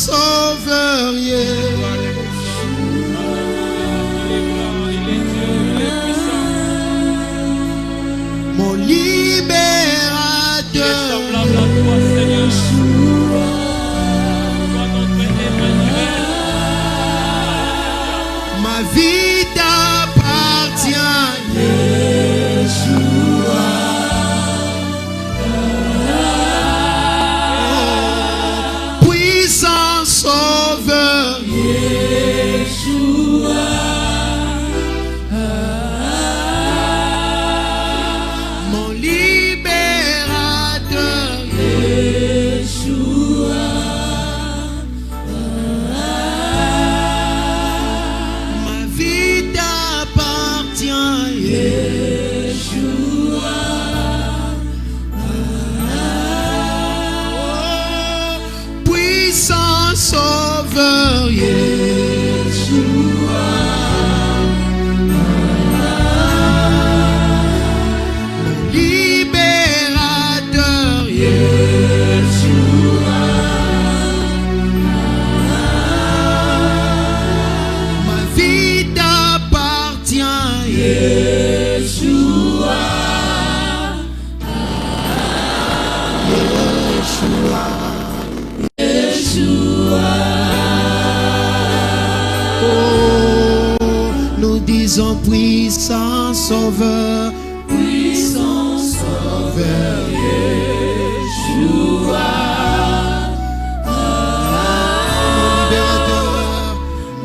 sauveur, mon libérateur, ma vie t'appartient, puissant sauveur, mon libérateur, ma vie t'appartient, puissant sauveur, libérateur, ma vie t'appartient, oh, nous disons puissant sauveur, puissant sauveur,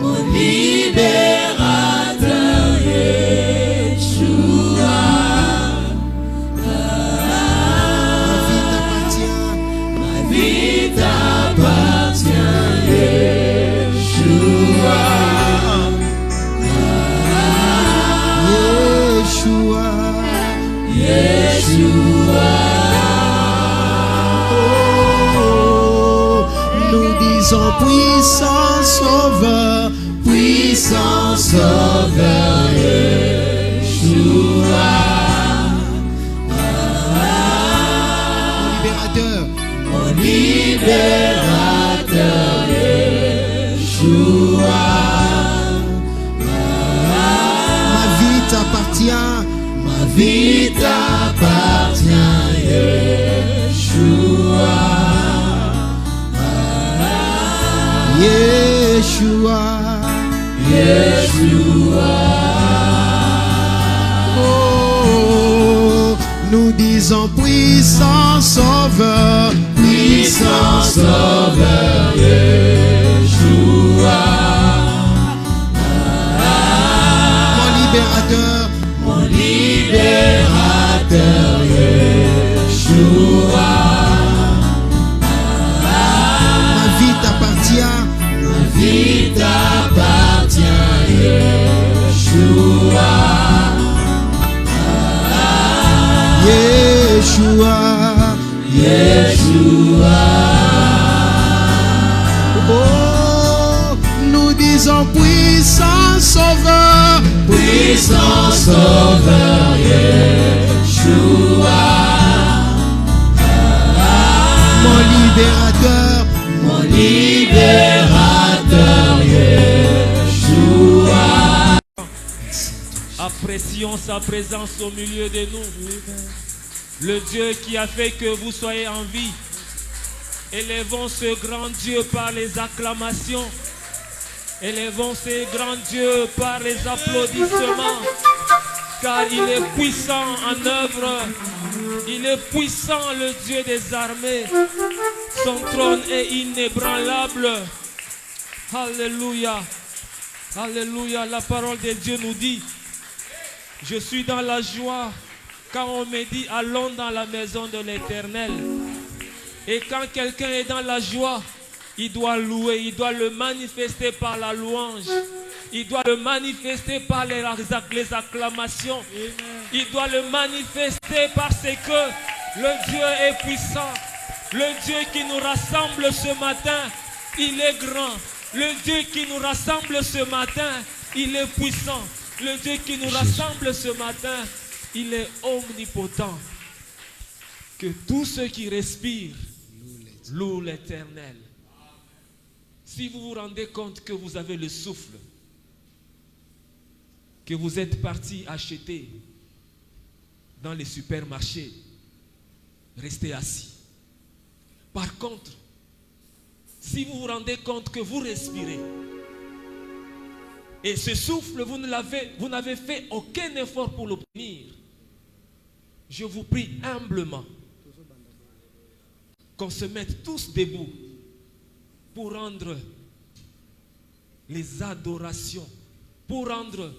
mon libérateur, ma vie t'appartient, Yeshua. Oh, nous disons puissant sauveur, puissant sauveur, Yeshua. Mon libérateur, Yeshua. Ma vie t'appartient, ma vie t'appartient, Yeshua. Yeshua, Yeshua. Oh, nous disons puissant sauveur, puissant sauveur, Yeshua. Mon libérateur, mon libérateur, Yeshua. Ma vie t'appartient, ma vie t'appartient, Yeshua. Yeshua, Yeshua. Oh, nous disons puissant sauveur, puissant sauveur, Yeshua. Mon libérateur, mon libérateur, Yeshua. Apprécions sa présence au milieu de nous. Le Dieu qui a fait que vous soyez en vie. Élevons ce grand Dieu par les acclamations. Élevons ce grand Dieu par les applaudissements. Car il est puissant en œuvre. Il est puissant, le Dieu des armées. Son trône est inébranlable. Alléluia. Alléluia. La parole de Dieu nous dit: je suis dans la joie quand on me dit allons dans la maison de l'Éternel. Et quand quelqu'un est dans la joie, il doit louer, il doit le manifester par la louange. Il doit le manifester par les acclamations. Il doit le manifester parce que le Dieu est puissant. Le Dieu qui nous rassemble ce matin, il est grand. Le Dieu qui nous rassemble ce matin, il est puissant. Le Dieu qui nous rassemble ce matin, il est omnipotent. Que tous ceux qui respirent louent l'Éternel. Si vous vous rendez compte que vous avez le souffle, que vous êtes parti acheter dans les supermarchés, restez assis. Par contre, si vous vous rendez compte que vous respirez, et ce souffle, vous n'avez fait aucun effort pour l'obtenir, je vous prie humblement qu'on se mette tous debout pour rendre les adorations, pour rendre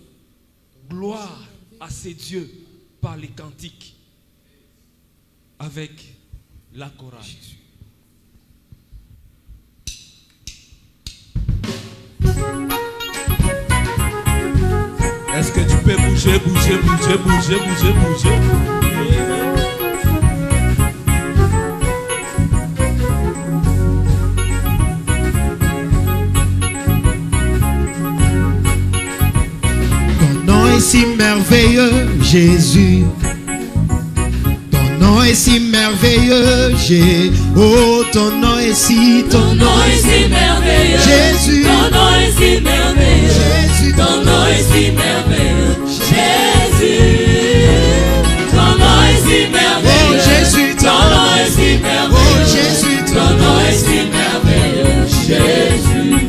gloire à ces dieux par les cantiques avec la chorale. Est-ce que tu peux bouger, bouger, bouger, bouger, bouger, bouger? Ton nom est si merveilleux, Jésus. Ton nom est si merveilleux, Jésus. Oh, ton nom est si, Ton nom est si merveilleux. Jésus. Ton nom est si merveilleux. Jésus. Ton nom est si merveilleux. Jésus. Ton nom est si merveilleux. Oh, Jésus. Ton nom est si merveilleux. Oh, Jésus. Ton nom est si merveilleux. Jésus.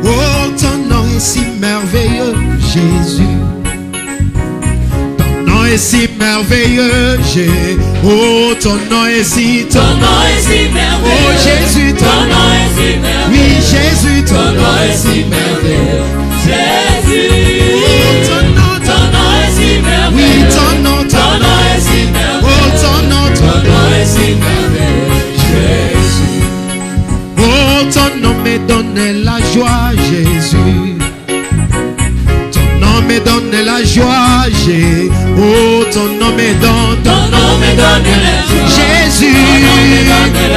Oh, ton nom est si merveilleux, Jésus. Ton nom est si merveilleux, Jésus. Oh, ton nom est si, Ton nom est si merveilleux. Oh, Jésus, Ton nom est si merveilleux. oui, Jésus, Ton nom est si merveilleux. Jésus. ton nom, Ton nom est si merveilleux. oui, ton nom, Ton nom est si merveilleux. oh, ton nom, Ton nom est si merveilleux. Jésus. oh, ton nom me donne la joie, Jésus. Ton nom me donne la joie, Jésus. Oh, ton nom me donne, Ton nom me donne la joie. Jésus,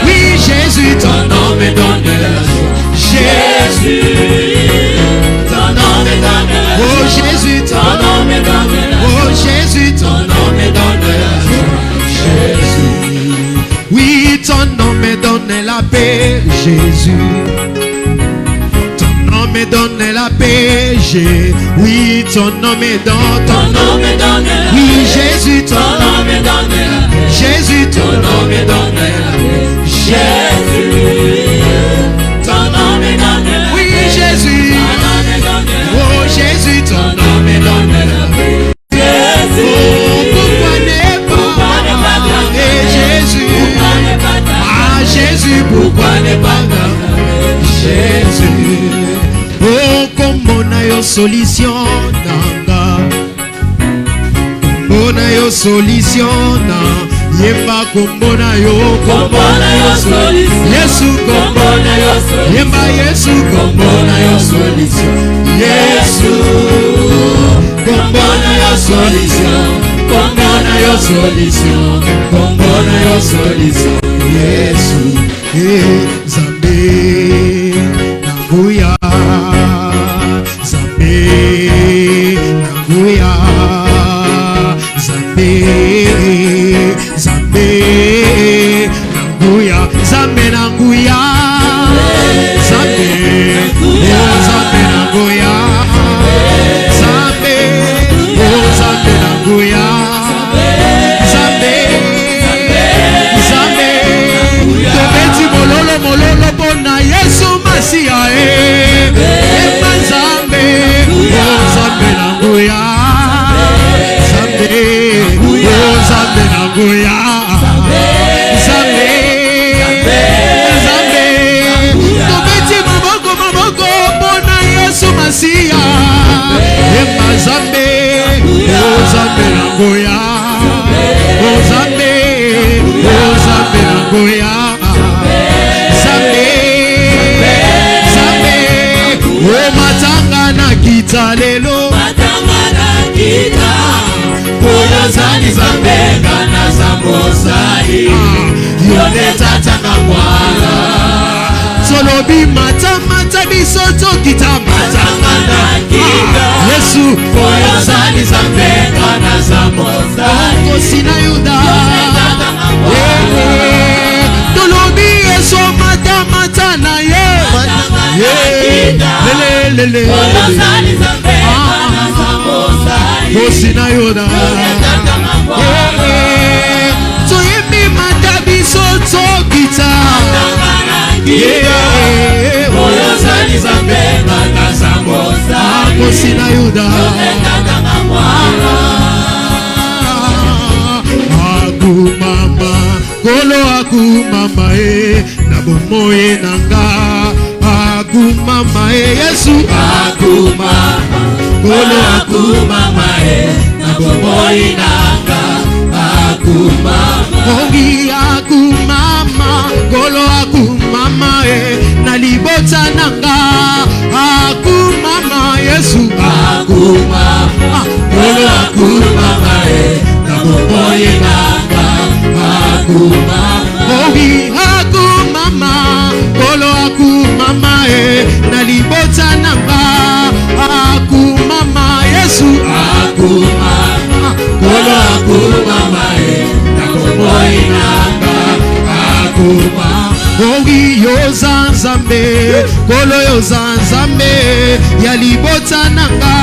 oui, Jésus, Ton nom me donne la joie. Jésus, Ton nom me donne la oh, joie. Jésus, Ton nom me donne la joie. oh, Jésus, Ton nom me donne la joie. Jésus. oui, ton nom me donne la paix, Jésus. Ton nom me donne la paix, Jésus. Oui, ton nom me donne, Ton nom me donne la oui, paix. Jésus, Ton nom me donne la paix. Jésus, Ton nom me donne la paix. Jésus. Ton nom me donne la oui, paix. Jésus, Ton nom me donne la paix. oh, Jésus, ton Ton nom. nom me donne la paix. Jésus. Oh, pourquoi n'est Pourquoi ne pas pas, t'acclamer? et Jésus, Pourquoi ne pas t'acclamer? ah, Jésus, pourquoi n'est pas Jésus, oh, comment na yo solution nanga, comment na yo solution na, yemba kombo na yo, Kombo na yo solution. Yesu Kombo kombo, na yo solution. yemba Yesu kombo Kombo na na yo yo solution, Yesu kombo na yo solution, kombo na yo solution, kombo na yo solution, Yesu, Zambe Nanguya, Zambe Nanguya, Zambe, Zambe Nanguya, Zambe Nanguya, Zambe, oh Zambe Nanguya, Zambe, oh Zambe Nanguya, Zambe, Zambe, tobeti mololo mololo pona Yesu Masia ema Zambe, oh Zambe Nanguya, Zambe, oh Zambe Nanguya, Zambe, Zambe, tobeti maboko maboko pona Yesu Masia ema Zambe, oh Zambe Nanguya, oh Zambe, oh Zambe Nanguya, Zambe, Zambe, oh matanga na kita lelo, Matanga na kita. Koyo zali Zambe kana Zambozali. Yone tatanga mwana. solobi mata biso tokita Matanga na kita. Yesu, Koyo zali Zambe kana Zambozali. kosi na Yuda, Yone tatanga mwana. tolobi Yesu mata na ye, Oyo zali zambe makasa mosali Akosi na Yuda Yokekanga mwana Akumama Kolo akumama na bomoye nanga Akumama Yesu Akumama Kolo akumama na bomoye nanga Akumama Ongi akumama Kolo akumama na libota nanga Akumama Yesu Akumama Kolo akumama na bomoye nanga Akumama Ongi akumama Kolo akumama na libota nanga Akumama Yesu Akumama Kolo akumama na bomoye nanga Akumama Ongi yozanzambe Kolo yozanzambe ya libota nanga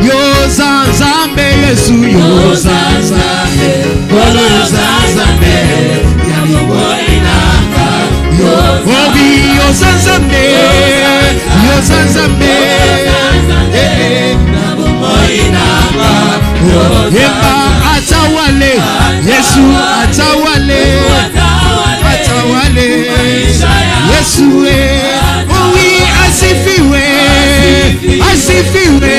Yozanzambe Yesu Yozanzambe Kolo yozanzambe ya bomoye nanga Ongi yozanzambe Yozanzambe na bomoye nanga Yemba atawale Yesu atawale Atawale Yesu oui asifiwe Asifiwe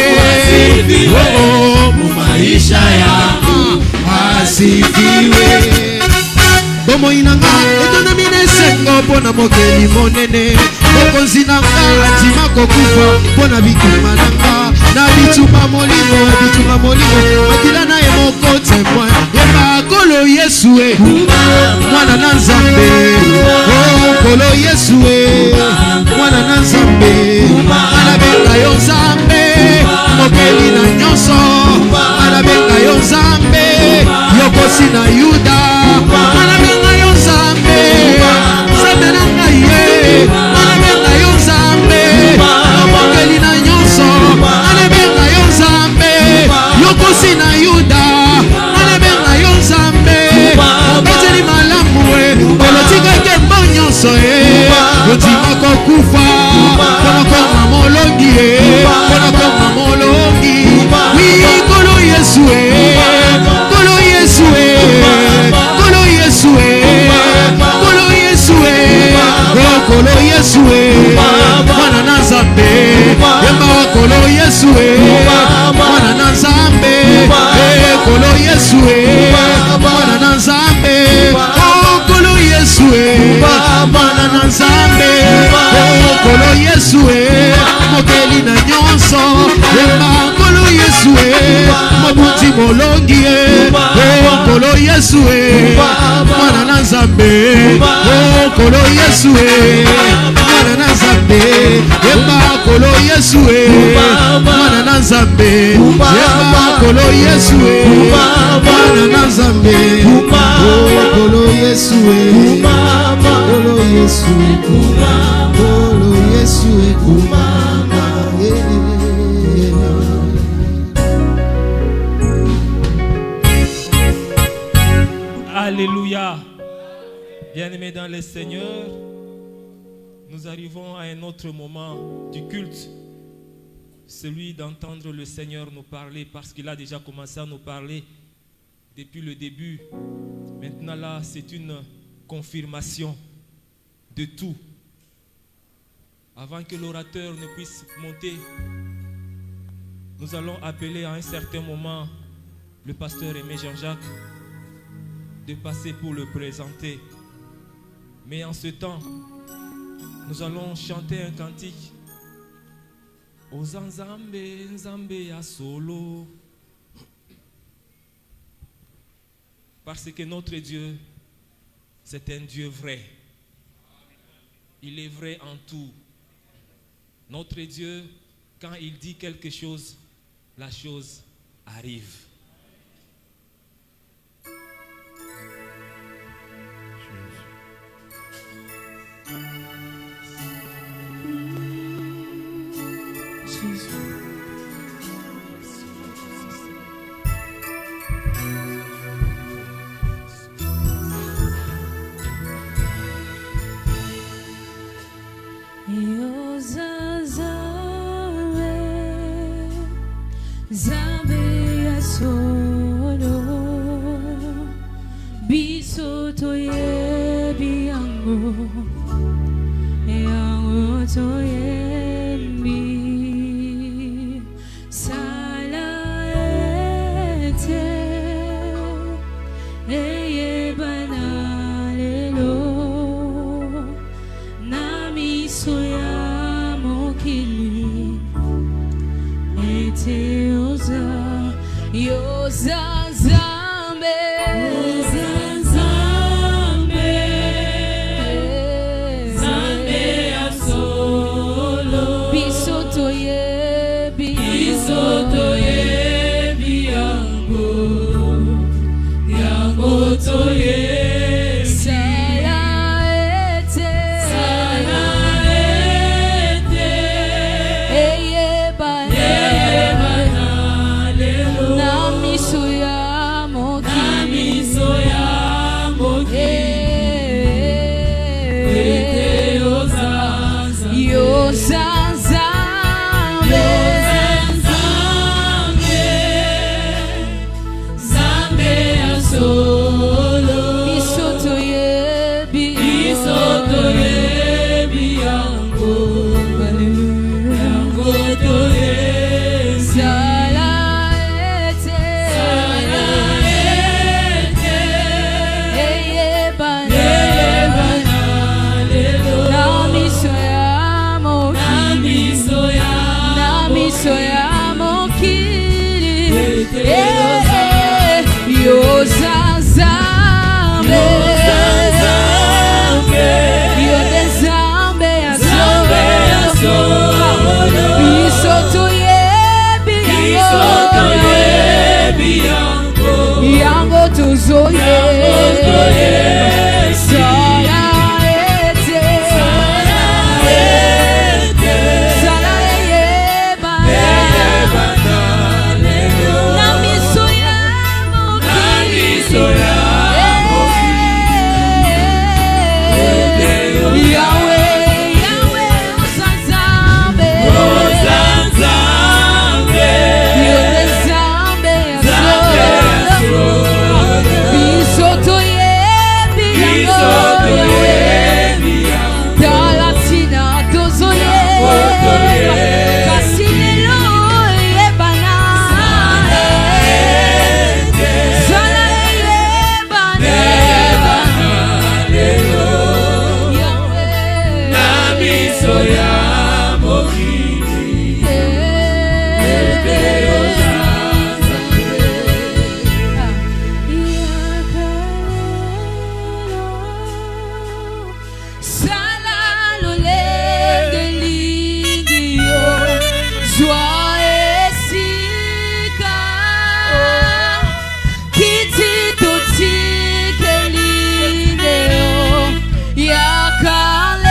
maisha yangu asifiwe Bomo inanga etona mine sengo pona mokeli monene Mokonzi nanga atima kokufa pona bikuma nanga Na bituma molimo Makila na emoko temwa Yemba kolo Yesu Mwana na Nzambe Oh kolo Yesu Mwana na Nzambe Alabenga yo Nzambe Mokeli na nyonso Alabenga yo Nzambe Yokosi na Yuda Alabenga yo Nzambe Nzambe na ngai Alabenga yo Nzambe Mokeli na nyonso Alabenga yo Nzambe Yokosi na Yuda Alabenga yo Nzambe Obeteli malamu Olotika kembo nyonso Otima kokufa Kono koma molongi Kono koma molongi Oui kolo Yesu Kolo Yesu Kolo Yesu Kolo Yesu Oh kolo Yesu Mwana na Nzambe Yemba kolo Yesu Mwana na Nzambe Kolo Yesu Mwana na Nzambe Oh kolo Yesu Mwana na Nzambe Oh kolo Yesu Mokeli na nyonso Yemba kolo Yesu Mobuti molongi Oh kolo Yesu Mwana na Nzambe Oh kolo Yesu Mwana na Nzambe Yemba kolo Yesu Mwana na Nzambe Yemba kolo Yesu Mwana na Nzambe Oh kolo Yesu Kolo Yesu Kolo Yesu Alléluia. Bien-aimés dans le Seigneur, nous arrivons à un autre moment du culte, celui d'entendre le Seigneur nous parler, parce qu'il a déjà commencé à nous parler depuis le début. Maintenant là, c'est une confirmation de tout. Avant que l'orateur ne puisse monter, nous allons appeler à un certain moment le pasteur Aimé Jean-Jacques de passer pour le présenter. Mais en ce temps, nous allons chanter un cantique. Ozanzambe, Nzambe ya solo. Parce que notre Dieu, c'est un Dieu vrai. Il est vrai en tout. Notre Dieu, quand il dit quelque chose, la chose arrive.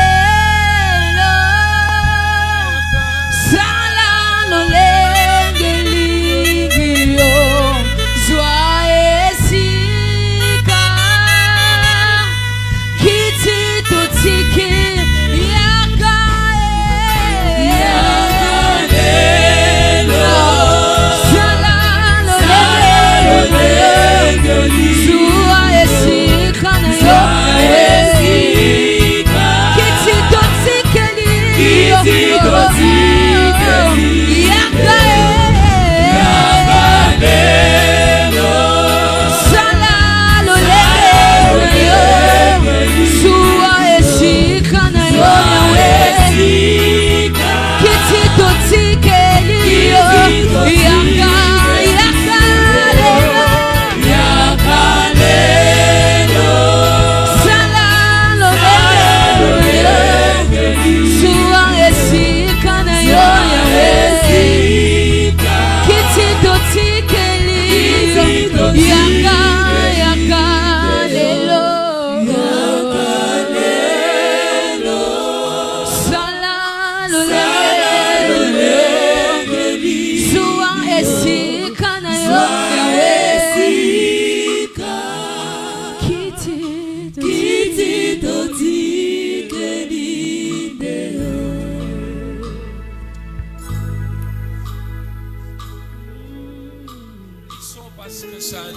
Yakalelo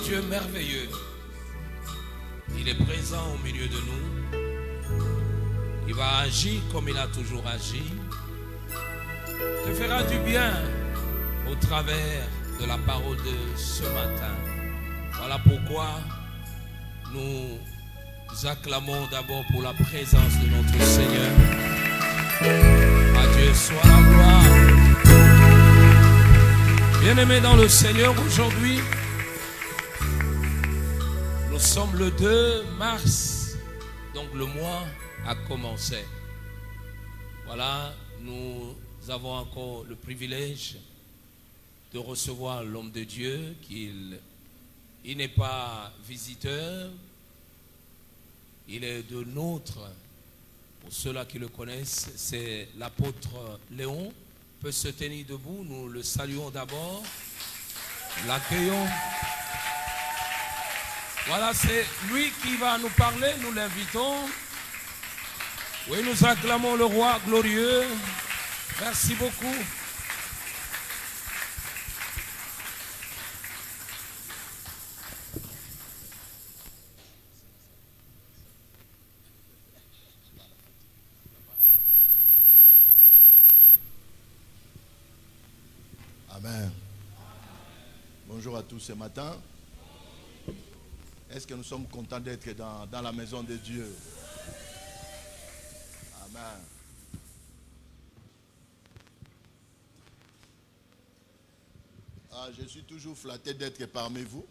Dieu merveilleux. Il est présent au milieu de nous. Il va agir comme il a toujours agi. Te fera du bien au travers de la parole de ce matin. Voilà pourquoi nous acclamons d'abord pour la présence de notre Seigneur. À Dieu soit la gloire. Bien-aimés dans le Seigneur, aujourd'hui, nous sommes le 2 mars, donc le mois a commencé. Voilà, nous avons encore le privilège de recevoir l'homme de Dieu, il n'est pas visiteur, il est de nôtre. Pour ceux-là qui le connaissent, c'est l'apôtre Léon. Il peut se tenir debout, nous le saluons d'abord, l'accueillons. Voilà, c'est lui qui va nous parler, nous l'invitons. Oui, nous acclamons le roi glorieux. Merci beaucoup. Amen. Bonjour à tous ce matin. Est-ce que nous sommes contents d'être dans la maison de Dieu? Amen. Je suis toujours flatté d'être parmi vous.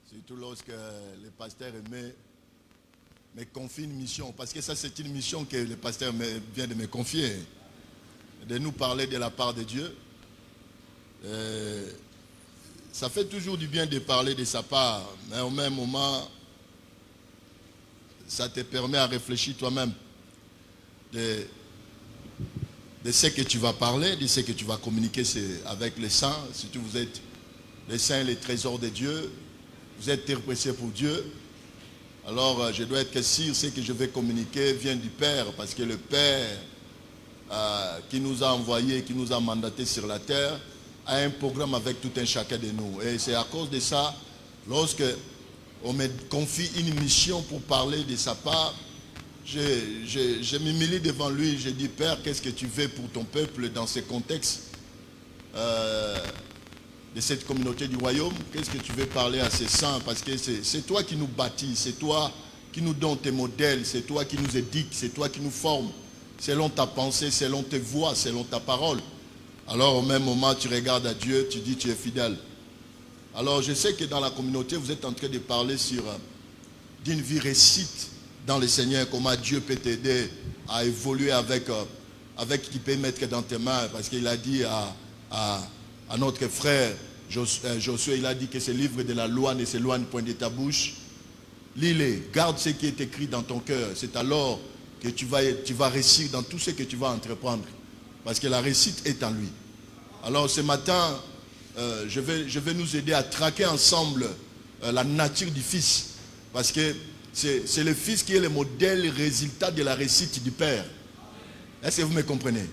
Surtout lorsque le pasteur me confie une mission. Parce que ça, c'est une mission que le pasteur vient de me confier. De nous parler de la part de Dieu. Ça fait toujours du bien de parler de sa part, mais au même moment, ça te permet à réfléchir toi-même de ce que tu vas parler, de ce que tu vas communiquer avec les saints. Surtout vous êtes les saints, les trésors de Dieu, vous êtes terre précieux pour Dieu. Alors je dois être sûr, ce que je vais communiquer vient du Père, parce que le Père qui nous a envoyés, qui nous a mandatés sur la terre, a un programme avec tout un chacun de nous. Et c'est à cause de ça, lorsque on me confie une mission pour parler de sa part, je m'humilie devant lui, je dis, Père, qu'est-ce que tu veux pour ton peuple dans ce contexte de cette communauté du royaume? Qu'est-ce que tu veux parler à ces saints? Parce que c'est toi qui nous bâtis, c'est toi qui nous donne tes modèles, c'est toi qui nous éduques, c'est toi qui nous formes, selon ta pensée, selon tes voix, selon ta parole. Alors au même moment, tu regardes à Dieu, tu dis tu es fidèle. Alors je sais que dans la communauté, vous êtes en train de parler d'une vie réussite dans le Seigneur, comment Dieu peut t'aider à évoluer avec ce qu'il peut mettre dans tes mains. Parce qu'il a dit à notre frère Josué, il a dit que ce livre de la loi ne s'éloigne point de ta bouche. Lis-le, garde ce qui est écrit dans ton cœur. C'est alors que tu vas réussir dans tout ce que tu vas entreprendre. Parce que la réussite est en lui. Alors ce matin, je vais nous aider à traquer ensemble la nature du Fils. Parce que c'est le Fils qui est le modèle, le résultat de la réussite du Père. Est-ce que vous me comprenez?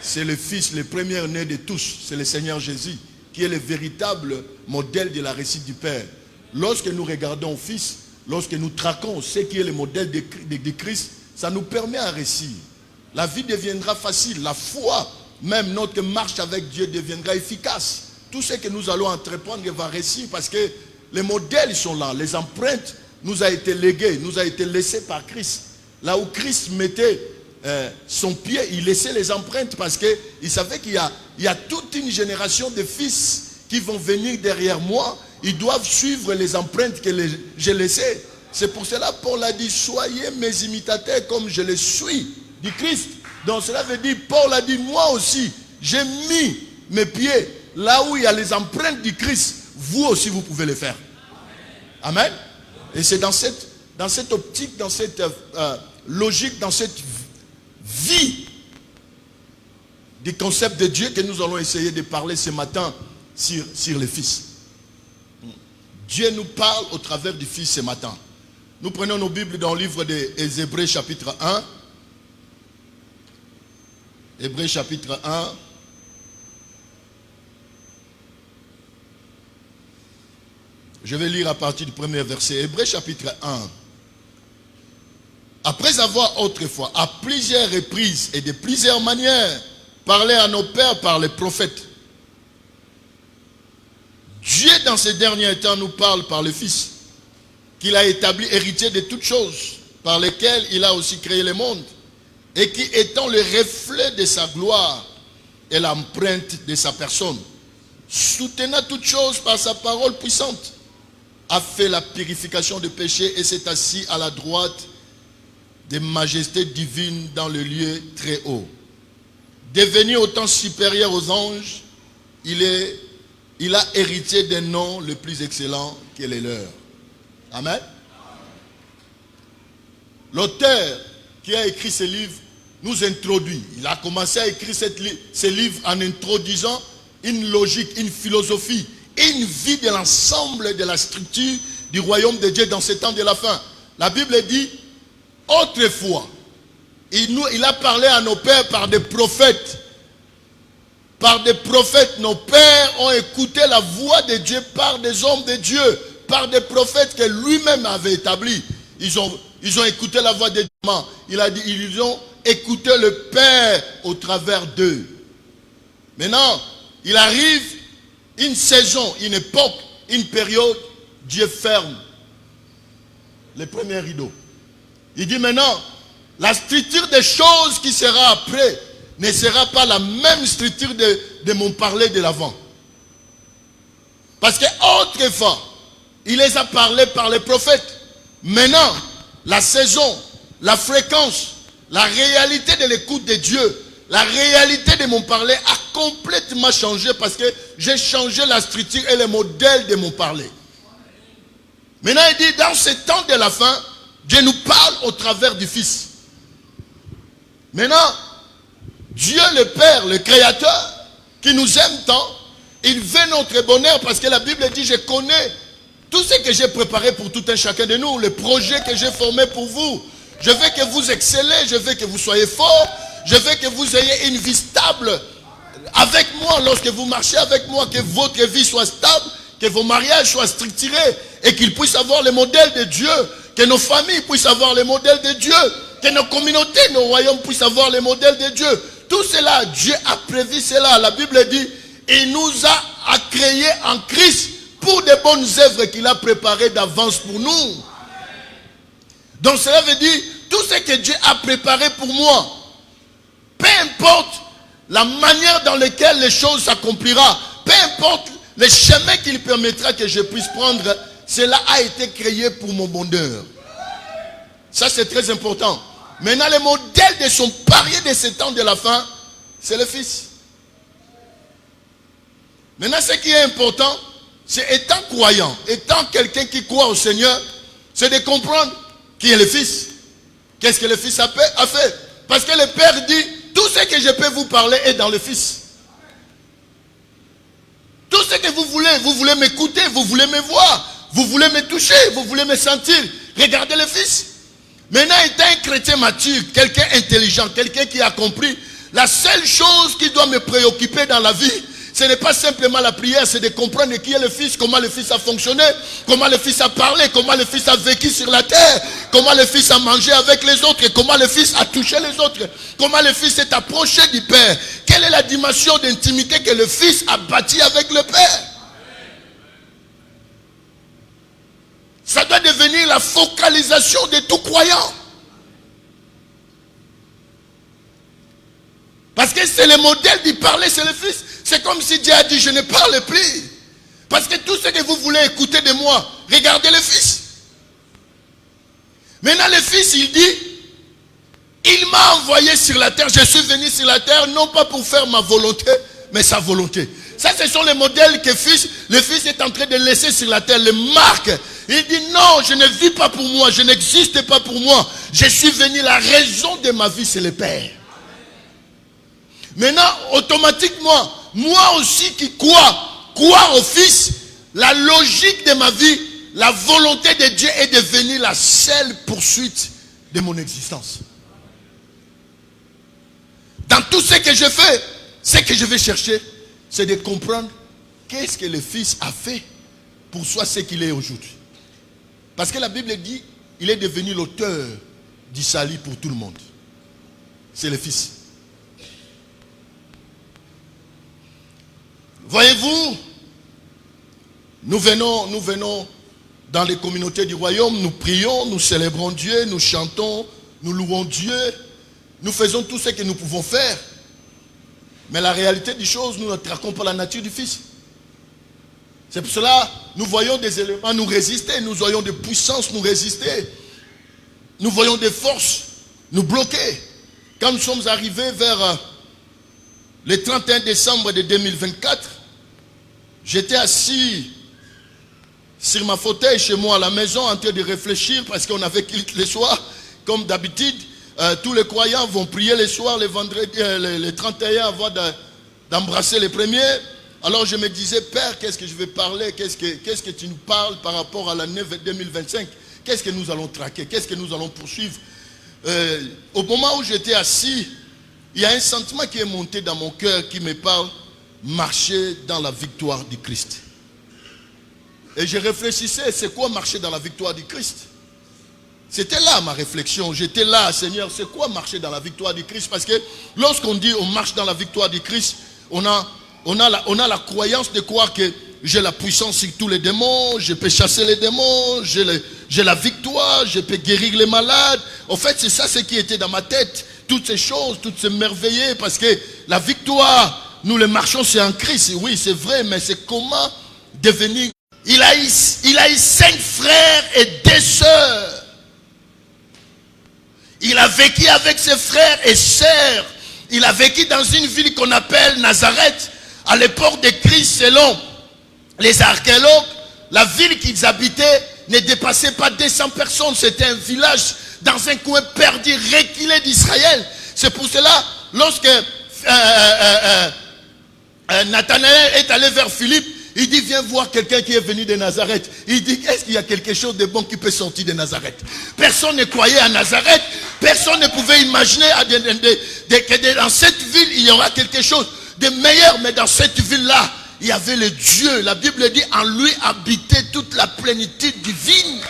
C'est le Fils, le premier-né de tous. C'est le Seigneur Jésus qui est le véritable modèle de la réussite du Père. Lorsque nous regardons au Fils, lorsque nous traquons ce qui est le modèle de Christ, ça nous permet à réussir. La vie deviendra facile. La foi, même notre marche avec Dieu deviendra efficace. Tout ce que nous allons entreprendre va réussir parce que les modèles sont là. Les empreintes nous a été léguées, nous a été laissées par Christ. Là où Christ mettait son pied, il laissait les empreintes parce qu'il savait qu'il y a toute une génération de fils qui vont venir derrière moi. Ils doivent suivre les empreintes que j'ai laissées. C'est pour cela Paul a dit, soyez mes imitateurs comme je les suis du Christ. Donc cela veut dire, Paul a dit, moi aussi, j'ai mis mes pieds là où il y a les empreintes du Christ. Vous aussi, vous pouvez le faire. Amen. Et c'est dans cette optique, dans cette logique, dans cette vie du concept de Dieu que nous allons essayer de parler ce matin sur le Fils. Dieu nous parle au travers du Fils ce matin. Nous prenons nos Bibles dans le livre des Hébreux chapitre 1. Hébreux chapitre 1. Je vais lire à partir du premier verset. Hébreux chapitre 1. Après avoir autrefois, à plusieurs reprises et de plusieurs manières, parlé à nos pères par les prophètes, Dieu dans ces derniers temps nous parle par le Fils, qu'il a établi héritier de toutes choses, par lesquelles il a aussi créé le monde, et qui étant le reflet de sa gloire et l'empreinte de sa personne, soutenant toutes choses par sa parole puissante, a fait la purification des péchés et s'est assis à la droite des majestés divines dans le lieu très haut. Devenu autant supérieur aux anges, il a hérité des noms le plus excellent qui est les leurs. Amen. L'auteur qui a écrit ce livre nous introduit. Il a commencé à écrire ce livre en introduisant une logique, une philosophie, une vie de l'ensemble de la structure du royaume de Dieu dans ces temps de la fin. La Bible dit, autrefois, il a parlé à nos pères par des prophètes. Par des prophètes, nos pères ont écouté la voix de Dieu par des hommes de Dieu, par des prophètes que lui-même avait établis. Ils ont écouté la voix de Dieu. Il a dit, ils ont écouté le Père au travers d'eux. Maintenant, il arrive une saison, une époque, une période, Dieu ferme les premiers rideaux. Il dit maintenant, la structure des choses qui sera après ne sera pas la même structure de mon parler de l'avant. Parce que autrefois, il les a parlé par les prophètes. Maintenant, la saison, la fréquence, la réalité de l'écoute de Dieu, la réalité de mon parler a complètement changé parce que j'ai changé la structure et le modèle de mon parler. Maintenant, il dit, dans ce temps de la fin, Dieu nous parle au travers du Fils. Maintenant, Dieu le Père, le Créateur, qui nous aime tant, il veut notre bonheur parce que la Bible dit, je connais tout ce que j'ai préparé pour tout un chacun de nous, les projets que j'ai formés pour vous. Je veux que vous excellez, je veux que vous soyez forts, je veux que vous ayez une vie stable avec moi, lorsque vous marchez avec moi, que votre vie soit stable, que vos mariages soient structurés et qu'ils puissent avoir le modèle de Dieu, que nos familles puissent avoir le modèle de Dieu, que nos communautés, nos royaumes puissent avoir le modèle de Dieu. Tout cela, Dieu a prévu cela. La Bible dit, il nous a créés en Christ pour des bonnes œuvres qu'il a préparées d'avance pour nous. Donc cela veut dire, tout ce que Dieu a préparé pour moi, peu importe la manière dans laquelle les choses s'accomplira, peu importe le chemin qu'il permettra que je puisse prendre, cela a été créé pour mon bonheur. Ça c'est très important. Maintenant le modèle de son parier de ce temps de la fin, c'est le Fils. Maintenant ce qui est important, c'est étant croyant, étant quelqu'un qui croit au Seigneur, c'est de comprendre qui est le Fils. Qu'est-ce que le Fils a fait? Parce que le Père dit, tout ce que je peux vous parler est dans le Fils. Tout ce que vous voulez m'écouter, vous voulez me voir, vous voulez me toucher, vous voulez me sentir. Regardez le Fils. Maintenant, étant un chrétien mature, quelqu'un intelligent, quelqu'un qui a compris, la seule chose qui doit me préoccuper dans la vie, ce n'est pas simplement la prière, c'est de comprendre qui est le Fils, comment le Fils a fonctionné, comment le Fils a parlé, comment le Fils a vécu sur la terre, comment le Fils a mangé avec les autres, et comment le Fils a touché les autres, comment le Fils s'est approché du Père. Quelle est la dimension d'intimité que le Fils a bâtie avec le Père? Ça doit devenir la focalisation de tout croyant. Parce que c'est le modèle d'y parler, c'est le Fils. C'est comme si Dieu a dit, je ne parle plus. Parce que tout ce que vous voulez écouter de moi, regardez le Fils. Maintenant le Fils, il dit, il m'a envoyé sur la terre. Je suis venu sur la terre, non pas pour faire ma volonté, mais sa volonté. Ça, ce sont les modèles que le Fils est en train de laisser sur la terre, les marques. Il dit, non, je ne vis pas pour moi, je n'existe pas pour moi. Je suis venu, la raison de ma vie, c'est le Père. Maintenant, automatiquement, moi aussi qui crois au Fils, la logique de ma vie, la volonté de Dieu est devenue la seule poursuite de mon existence. Dans tout ce que je fais, ce que je vais chercher, c'est de comprendre qu'est-ce que le Fils a fait pour soi ce qu'il est aujourd'hui. Parce que la Bible dit, il est devenu l'auteur du salut pour tout le monde. C'est le Fils. Voyez-vous, nous venons dans les communautés du royaume, nous prions, nous célébrons Dieu, nous chantons, nous louons Dieu, nous faisons tout ce que nous pouvons faire. Mais la réalité des choses, nous ne traquons pas la nature du Fils. C'est pour cela nous voyons des éléments nous résister, nous voyons des puissances nous résister. Nous voyons des forces nous bloquer. Quand nous sommes arrivés vers le 31 décembre de 2024, j'étais assis sur ma fauteuil chez moi à la maison en train de réfléchir parce qu'on avait quitté les soirs, comme d'habitude. Tous les croyants vont prier les soirs, les vendredis, les 31 avant d'embrasser les premiers. Alors je me disais, Père, qu'est-ce que je vais parler? Qu'est-ce que tu nous parles par rapport à l'année 2025? Qu'est-ce que nous allons traquer? Qu'est-ce que nous allons poursuivre? Au moment où j'étais assis, il y a un sentiment qui est monté dans mon cœur qui me parle, marcher dans la victoire du Christ. Et je réfléchissais, c'est quoi marcher dans la victoire du Christ? C'était là ma réflexion. J'étais là, Seigneur, c'est quoi marcher dans la victoire du Christ? Parce que lorsqu'on dit on marche dans la victoire du Christ, on a la croyance de croire que j'ai la puissance sur tous les démons, je peux chasser les démons, j'ai la victoire, je peux guérir les malades. En fait, c'est ça ce qui était dans ma tête. Toutes ces choses, toutes ces merveilleux, parce que la victoire, nous le marchons, c'est en Christ. Oui, c'est vrai, mais c'est comment devenir. Il a eu 5 frères et 2 sœurs. Il a vécu avec ses frères et sœurs. Il a vécu dans une ville qu'on appelle Nazareth. À l'époque de Christ, selon les archéologues, la ville qu'ils habitaient ne dépassait pas 200 personnes. C'était un village dans un coin perdu, reculé d'Israël. C'est pour cela, lorsque Nathanaël est allé vers Philippe, il dit, viens voir quelqu'un qui est venu de Nazareth. Il dit, est-ce qu'il y a quelque chose de bon qui peut sortir de Nazareth? Personne ne croyait à Nazareth. Personne ne pouvait imaginer que dans cette ville, il y aura quelque chose de meilleur. Mais dans cette ville-là, il y avait le Dieu. La Bible dit, en lui habitait toute la plénitude divine.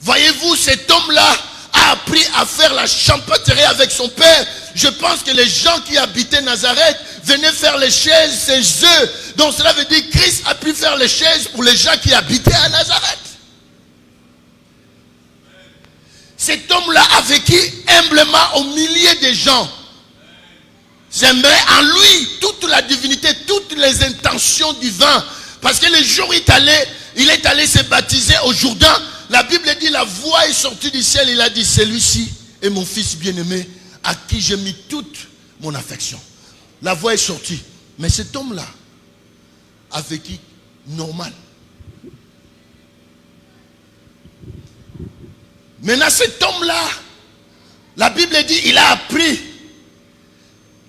Voyez-vous, cet homme-là a appris à faire la champêtre avec son père. Je pense que les gens qui habitaient Nazareth venaient faire les chaises, ses œufs. Donc cela veut dire que Christ a pu faire les chaises pour les gens qui habitaient à Nazareth. Cet homme-là a vécu humblement au milieu des gens. J'aimerais en lui toute la divinité, toutes les intentions divines. Parce que le jour où il est allé se baptiser au Jourdain, la Bible dit, la voix est sortie du ciel. Il a dit, celui-ci est mon fils bien-aimé, à qui j'ai mis toute mon affection. La voix est sortie. Mais cet homme-là a vécu normal. Maintenant, cet homme-là, la Bible dit, il a appris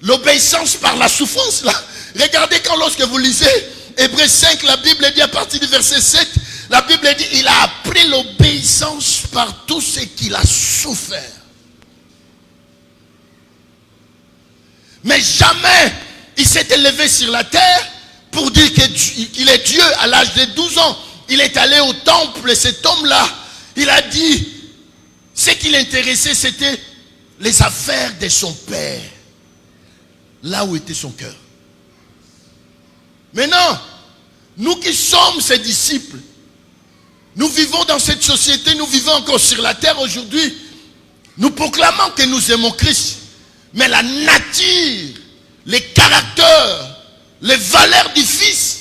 l'obéissance par la souffrance. Là. Regardez lorsque vous lisez Hébreux 5, la Bible dit à partir du verset 7, la Bible dit, il a appris l'obéissance par tout ce qu'il a souffert. Mais jamais il s'est élevé sur la terre pour dire qu'il est Dieu. À l'âge de 12 ans, il est allé au temple et cet homme-là, il a dit, ce qui l'intéressait, c'était les affaires de son père. Là où était son cœur. Maintenant, nous qui sommes ses disciples, nous vivons dans cette société, nous vivons encore sur la terre aujourd'hui. Nous proclamons que nous aimons Christ. Mais la nature, les caractères, les valeurs du Fils,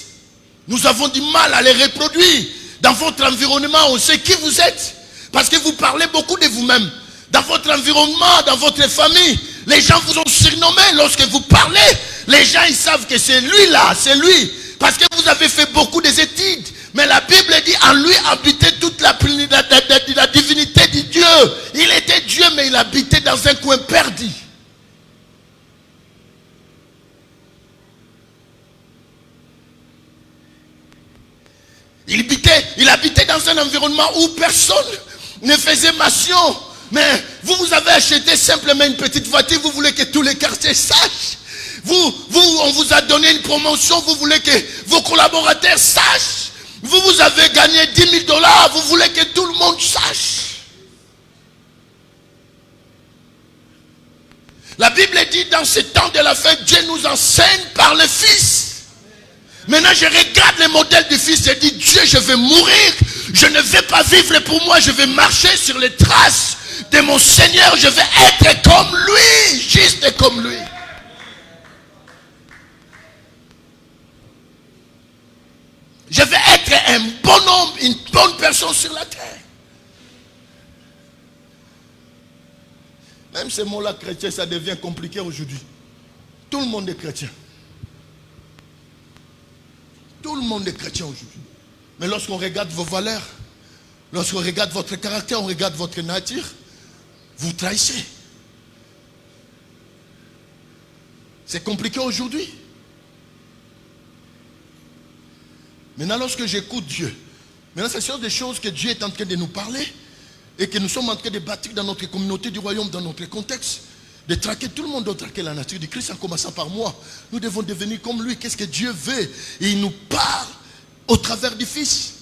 nous avons du mal à les reproduire. Dans votre environnement, on sait qui vous êtes. Parce que vous parlez beaucoup de vous-même. Dans votre environnement, dans votre famille, les gens vous ont surnommé. Lorsque vous parlez, les gens ils savent que c'est lui là, c'est lui. Parce que vous avez fait beaucoup d'études. Mais la Bible dit, en lui habitait toute la divinité de Dieu. Il était Dieu, mais il habitait dans un coin perdu. Il habitait dans un environnement où personne ne faisait mention. Mais vous avez acheté simplement une petite voiture, vous voulez que tous les quartiers sachent. on vous a donné une promotion, vous voulez que vos collaborateurs sachent. Vous avez gagné 10 000 $, vous voulez que tout le monde sache. La Bible dit dans ce temps de la fin, Dieu nous enseigne par le Fils. Maintenant je regarde le modèle du Fils et dis, Dieu, je vais mourir. Je ne vais pas vivre pour moi, je vais marcher sur les traces de mon Seigneur. Je vais être comme lui, juste comme lui. Je vais être un bon homme, une bonne personne sur la terre. Même ces mots-là chrétiens, ça devient compliqué aujourd'hui. Tout le monde est chrétien. Tout le monde est chrétien aujourd'hui. Mais lorsqu'on regarde vos valeurs, lorsqu'on regarde votre caractère, on regarde votre nature, vous trahissez. C'est compliqué aujourd'hui. Maintenant, lorsque j'écoute Dieu, maintenant, ce sont des choses que Dieu est en train de nous parler et que nous sommes en train de bâtir dans notre communauté du royaume, dans notre contexte, de traquer tout le monde, de traquer la nature du Christ en commençant par moi. Nous devons devenir comme lui. Qu'est-ce que Dieu veut? Et il nous parle au travers du Fils.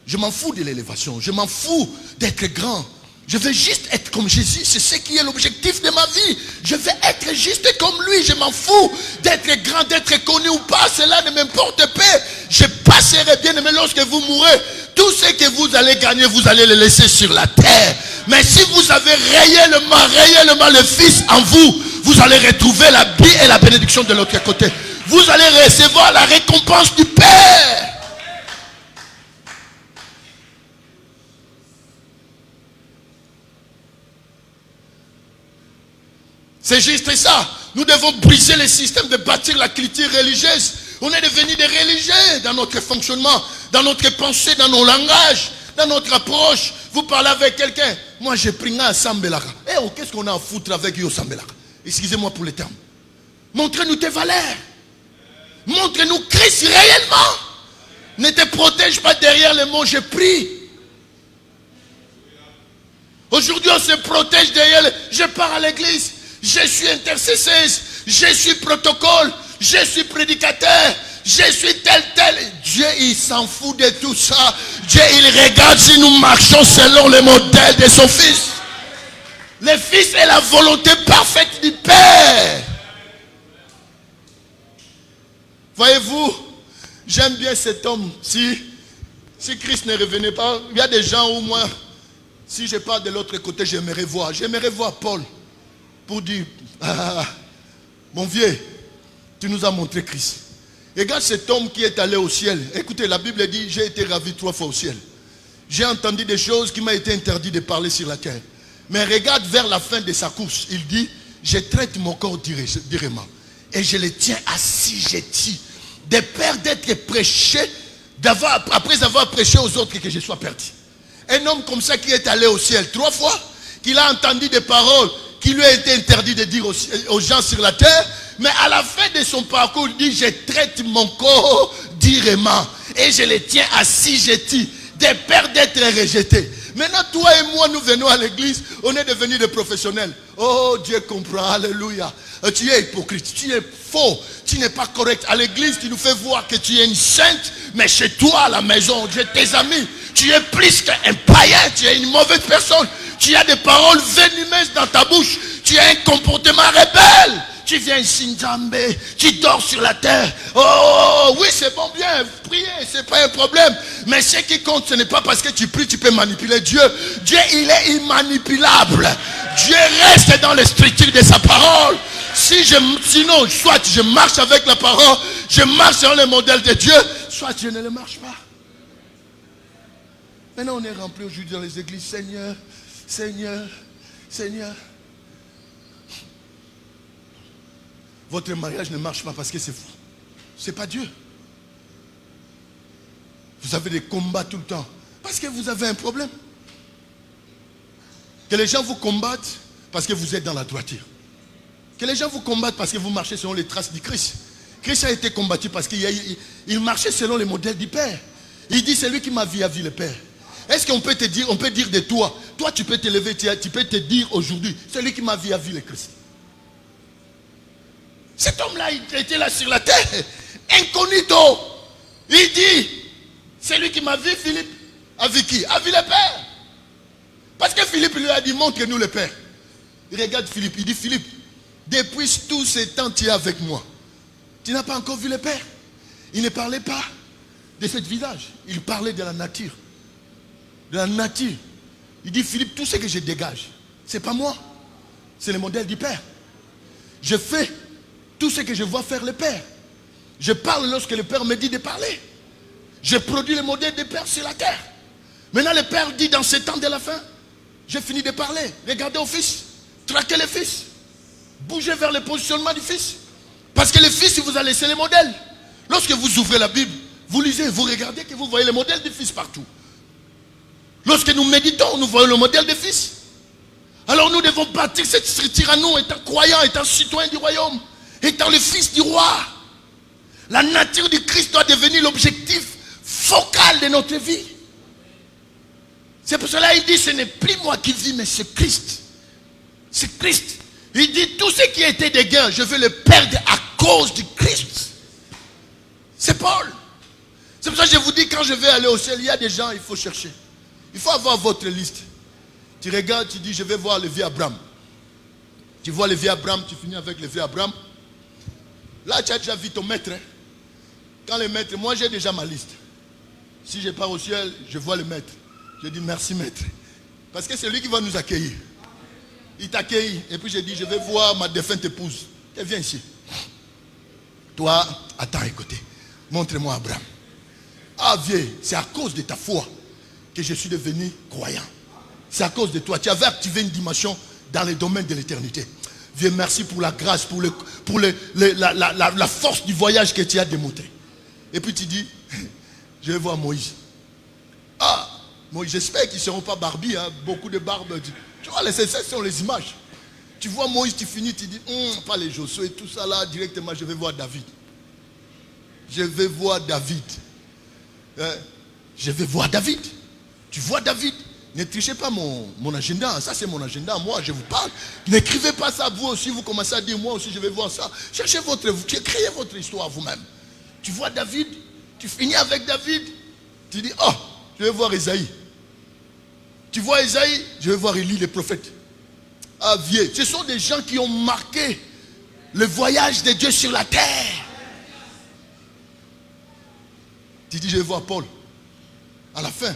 Je m'en fous de l'élévation. Je m'en fous d'être grand. Je veux juste être comme Jésus. C'est ce qui est l'objectif de ma vie. Je veux être juste comme lui. Je m'en fous d'être grand, d'être connu ou pas. Cela ne m'importe pas. Je passerai bien, mais lorsque vous mourrez, tout ce que vous allez gagner, vous allez le laisser sur la terre. Mais si vous avez réellement le Fils en vous, vous allez retrouver la vie et la bénédiction de l'autre côté. Vous allez recevoir la récompense du Père. C'est juste ça. Nous devons briser le système de bâtir la culture religieuse. On est devenu des religieux dans notre fonctionnement, dans notre pensée, dans nos langages, dans notre approche. Vous parlez avec quelqu'un. Moi, j'ai pris un Sambelaka. Qu'est-ce qu'on a à foutre avec Yo Sambelaka? Excusez-moi pour les termes. Montrez-nous tes valeurs. Montrez-nous Christ réellement. Ne te protège pas derrière les mots je prie. Aujourd'hui, on se protège derrière je pars à l'église. Je suis intercesseuse, je suis protocole, je suis prédicateur, je suis tel. Dieu, il s'en fout de tout ça. Dieu, il regarde si nous marchons selon le modèle de son Fils. Le Fils est la volonté parfaite du Père. Voyez-vous, j'aime bien cet homme. Si Christ ne revenait pas, il y a des gens où moi, si je pars de l'autre côté, j'aimerais voir Paul. Pour dire, mon vieux, tu nous as montré Christ. Regarde cet homme qui est allé au ciel. Écoutez, la Bible dit, j'ai été ravi 3 fois au ciel. J'ai entendu des choses qui m'a été interdit de parler sur la terre. Mais regarde vers la fin de sa course. Il dit, je traite mon corps durement. Et je le tiens assujetti. De peur d'être prêché, après avoir prêché aux autres que je sois perdu. Un homme comme ça qui est allé au ciel 3 fois, qu'il a entendu des paroles qui lui a été interdit de dire aux gens sur la terre, mais à la fin de son parcours, il dit, je traite mon corps durement et je le tiens assujetti, de peur d'être rejeté. Maintenant, toi et moi, nous venons à l'église, on est devenus des professionnels. Oh, Dieu comprend, alléluia. Tu es hypocrite, tu es faux, tu n'es pas correct. À l'église, tu nous fais voir que tu es une sainte, mais chez toi, à la maison, Dieu, tes amis, tu es plus qu'un païen, tu es une mauvaise personne. Tu as des paroles venimeuses dans ta bouche. Tu as un comportement rebelle. Tu viens ici, Nzambé, tu dors sur la terre. Oh, oui, c'est bon, bien, prier, c'est pas un problème. Mais ce qui compte, ce n'est pas parce que tu pries, tu peux manipuler Dieu. Dieu, il est immanipulable. Dieu reste dans les structures de sa parole. Sinon, soit je marche avec la parole, je marche dans le modèle de Dieu, soit je ne le marche pas. Maintenant, on est rempli aujourd'hui dans les églises. Seigneur. Votre mariage ne marche pas parce que c'est vous. C'est pas Dieu. Vous avez des combats tout le temps. Parce que vous avez un problème. Que les gens vous combattent parce que vous êtes dans la droiture. Que les gens vous combattent parce que vous marchez selon les traces du Christ. Christ a été combattu parce qu'il marchait selon les modèles du Père. Il dit, c'est lui qui m'a vu à vie le Père. Est-ce qu'on peut dire de toi, tu peux te lever, tu peux te dire aujourd'hui, celui qui m'a vu a vu le Christ. Cet homme-là, il était là sur la terre, incognito. Il dit, c'est lui qui m'a vu, Philippe, a vu qui? A vu le Père. Parce que Philippe lui a dit, montre-nous le Père. Il regarde Philippe, il dit, Philippe, depuis tout ce temps tu es avec moi, tu n'as pas encore vu le Père. Il ne parlait pas de ce visage, il parlait de la nature. De la nature. Il dit, Philippe, tout ce que je dégage, c'est pas moi, c'est le modèle du Père. Je fais tout ce que je vois faire le Père. Je parle lorsque le Père me dit de parler. Je produis le modèle du Père sur la terre. Maintenant le Père dit dans ce temps de la fin, j'ai fini de parler. Regardez au Fils, traquez le Fils, bougez vers le positionnement du Fils. Parce que le Fils, il vous a laissé le modèle. Lorsque vous ouvrez la Bible, vous lisez, vous regardez que vous voyez le modèle du Fils partout. Lorsque nous méditons, nous voyons le modèle du Fils. Alors nous devons bâtir cette structure à nous, étant croyants, étant citoyens du royaume, étant le Fils du roi. La nature du Christ doit devenir l'objectif focal de notre vie. C'est pour cela qu'il dit, ce n'est plus moi qui vis, mais c'est Christ. C'est Christ. Il dit, tout ce qui était des gains, je veux le perdre à cause du Christ. C'est Paul. C'est pour ça que je vous dis, quand je vais aller au ciel, il y a des gens, il faut chercher. Il faut avoir votre liste. Tu regardes, tu dis, je vais voir le vieux Abraham. Tu vois le vieux Abraham, tu finis avec le vieux Abraham. Là, tu as déjà vu ton maître. Hein? Quand le maître, moi j'ai déjà ma liste. Si je pars au ciel, je vois le maître. Je dis merci maître. Parce que c'est lui qui va nous accueillir. Il t'accueille. Et puis je dis, je vais voir ma défunte épouse. Elle vient ici. Toi, attends, écoutez. Montre-moi Abraham. Ah vieux, c'est à cause de ta foi que je suis devenu croyant. C'est à cause de toi. Tu avais activé une dimension dans le domaine de l'éternité. Vieux, merci pour la grâce, pour la force du voyage que tu as démontré. Et puis tu dis, je vais voir Moïse. Ah, Moïse, j'espère qu'ils ne seront pas barbus, hein, beaucoup de barbes. Tu vois, ce sont les images. Tu vois Moïse, tu finis, tu dis, pas les Josué et tout ça là, directement, je vais voir David. Je vais voir David. Je vais voir David. Tu vois David. Ne trichez pas mon agenda. Ça c'est mon agenda. Moi je vous parle. N'écrivez pas ça vous aussi. Vous commencez à dire moi aussi je vais voir ça. Cherchez créez votre histoire vous-même. Tu vois David. Tu finis avec David. Tu dis oh je vais voir Esaïe. Tu vois Esaïe. Je vais voir Élie le prophète. Ah vieux. Ce sont des gens qui ont marqué le voyage de Dieu sur la terre. Tu dis je vais voir Paul. À la fin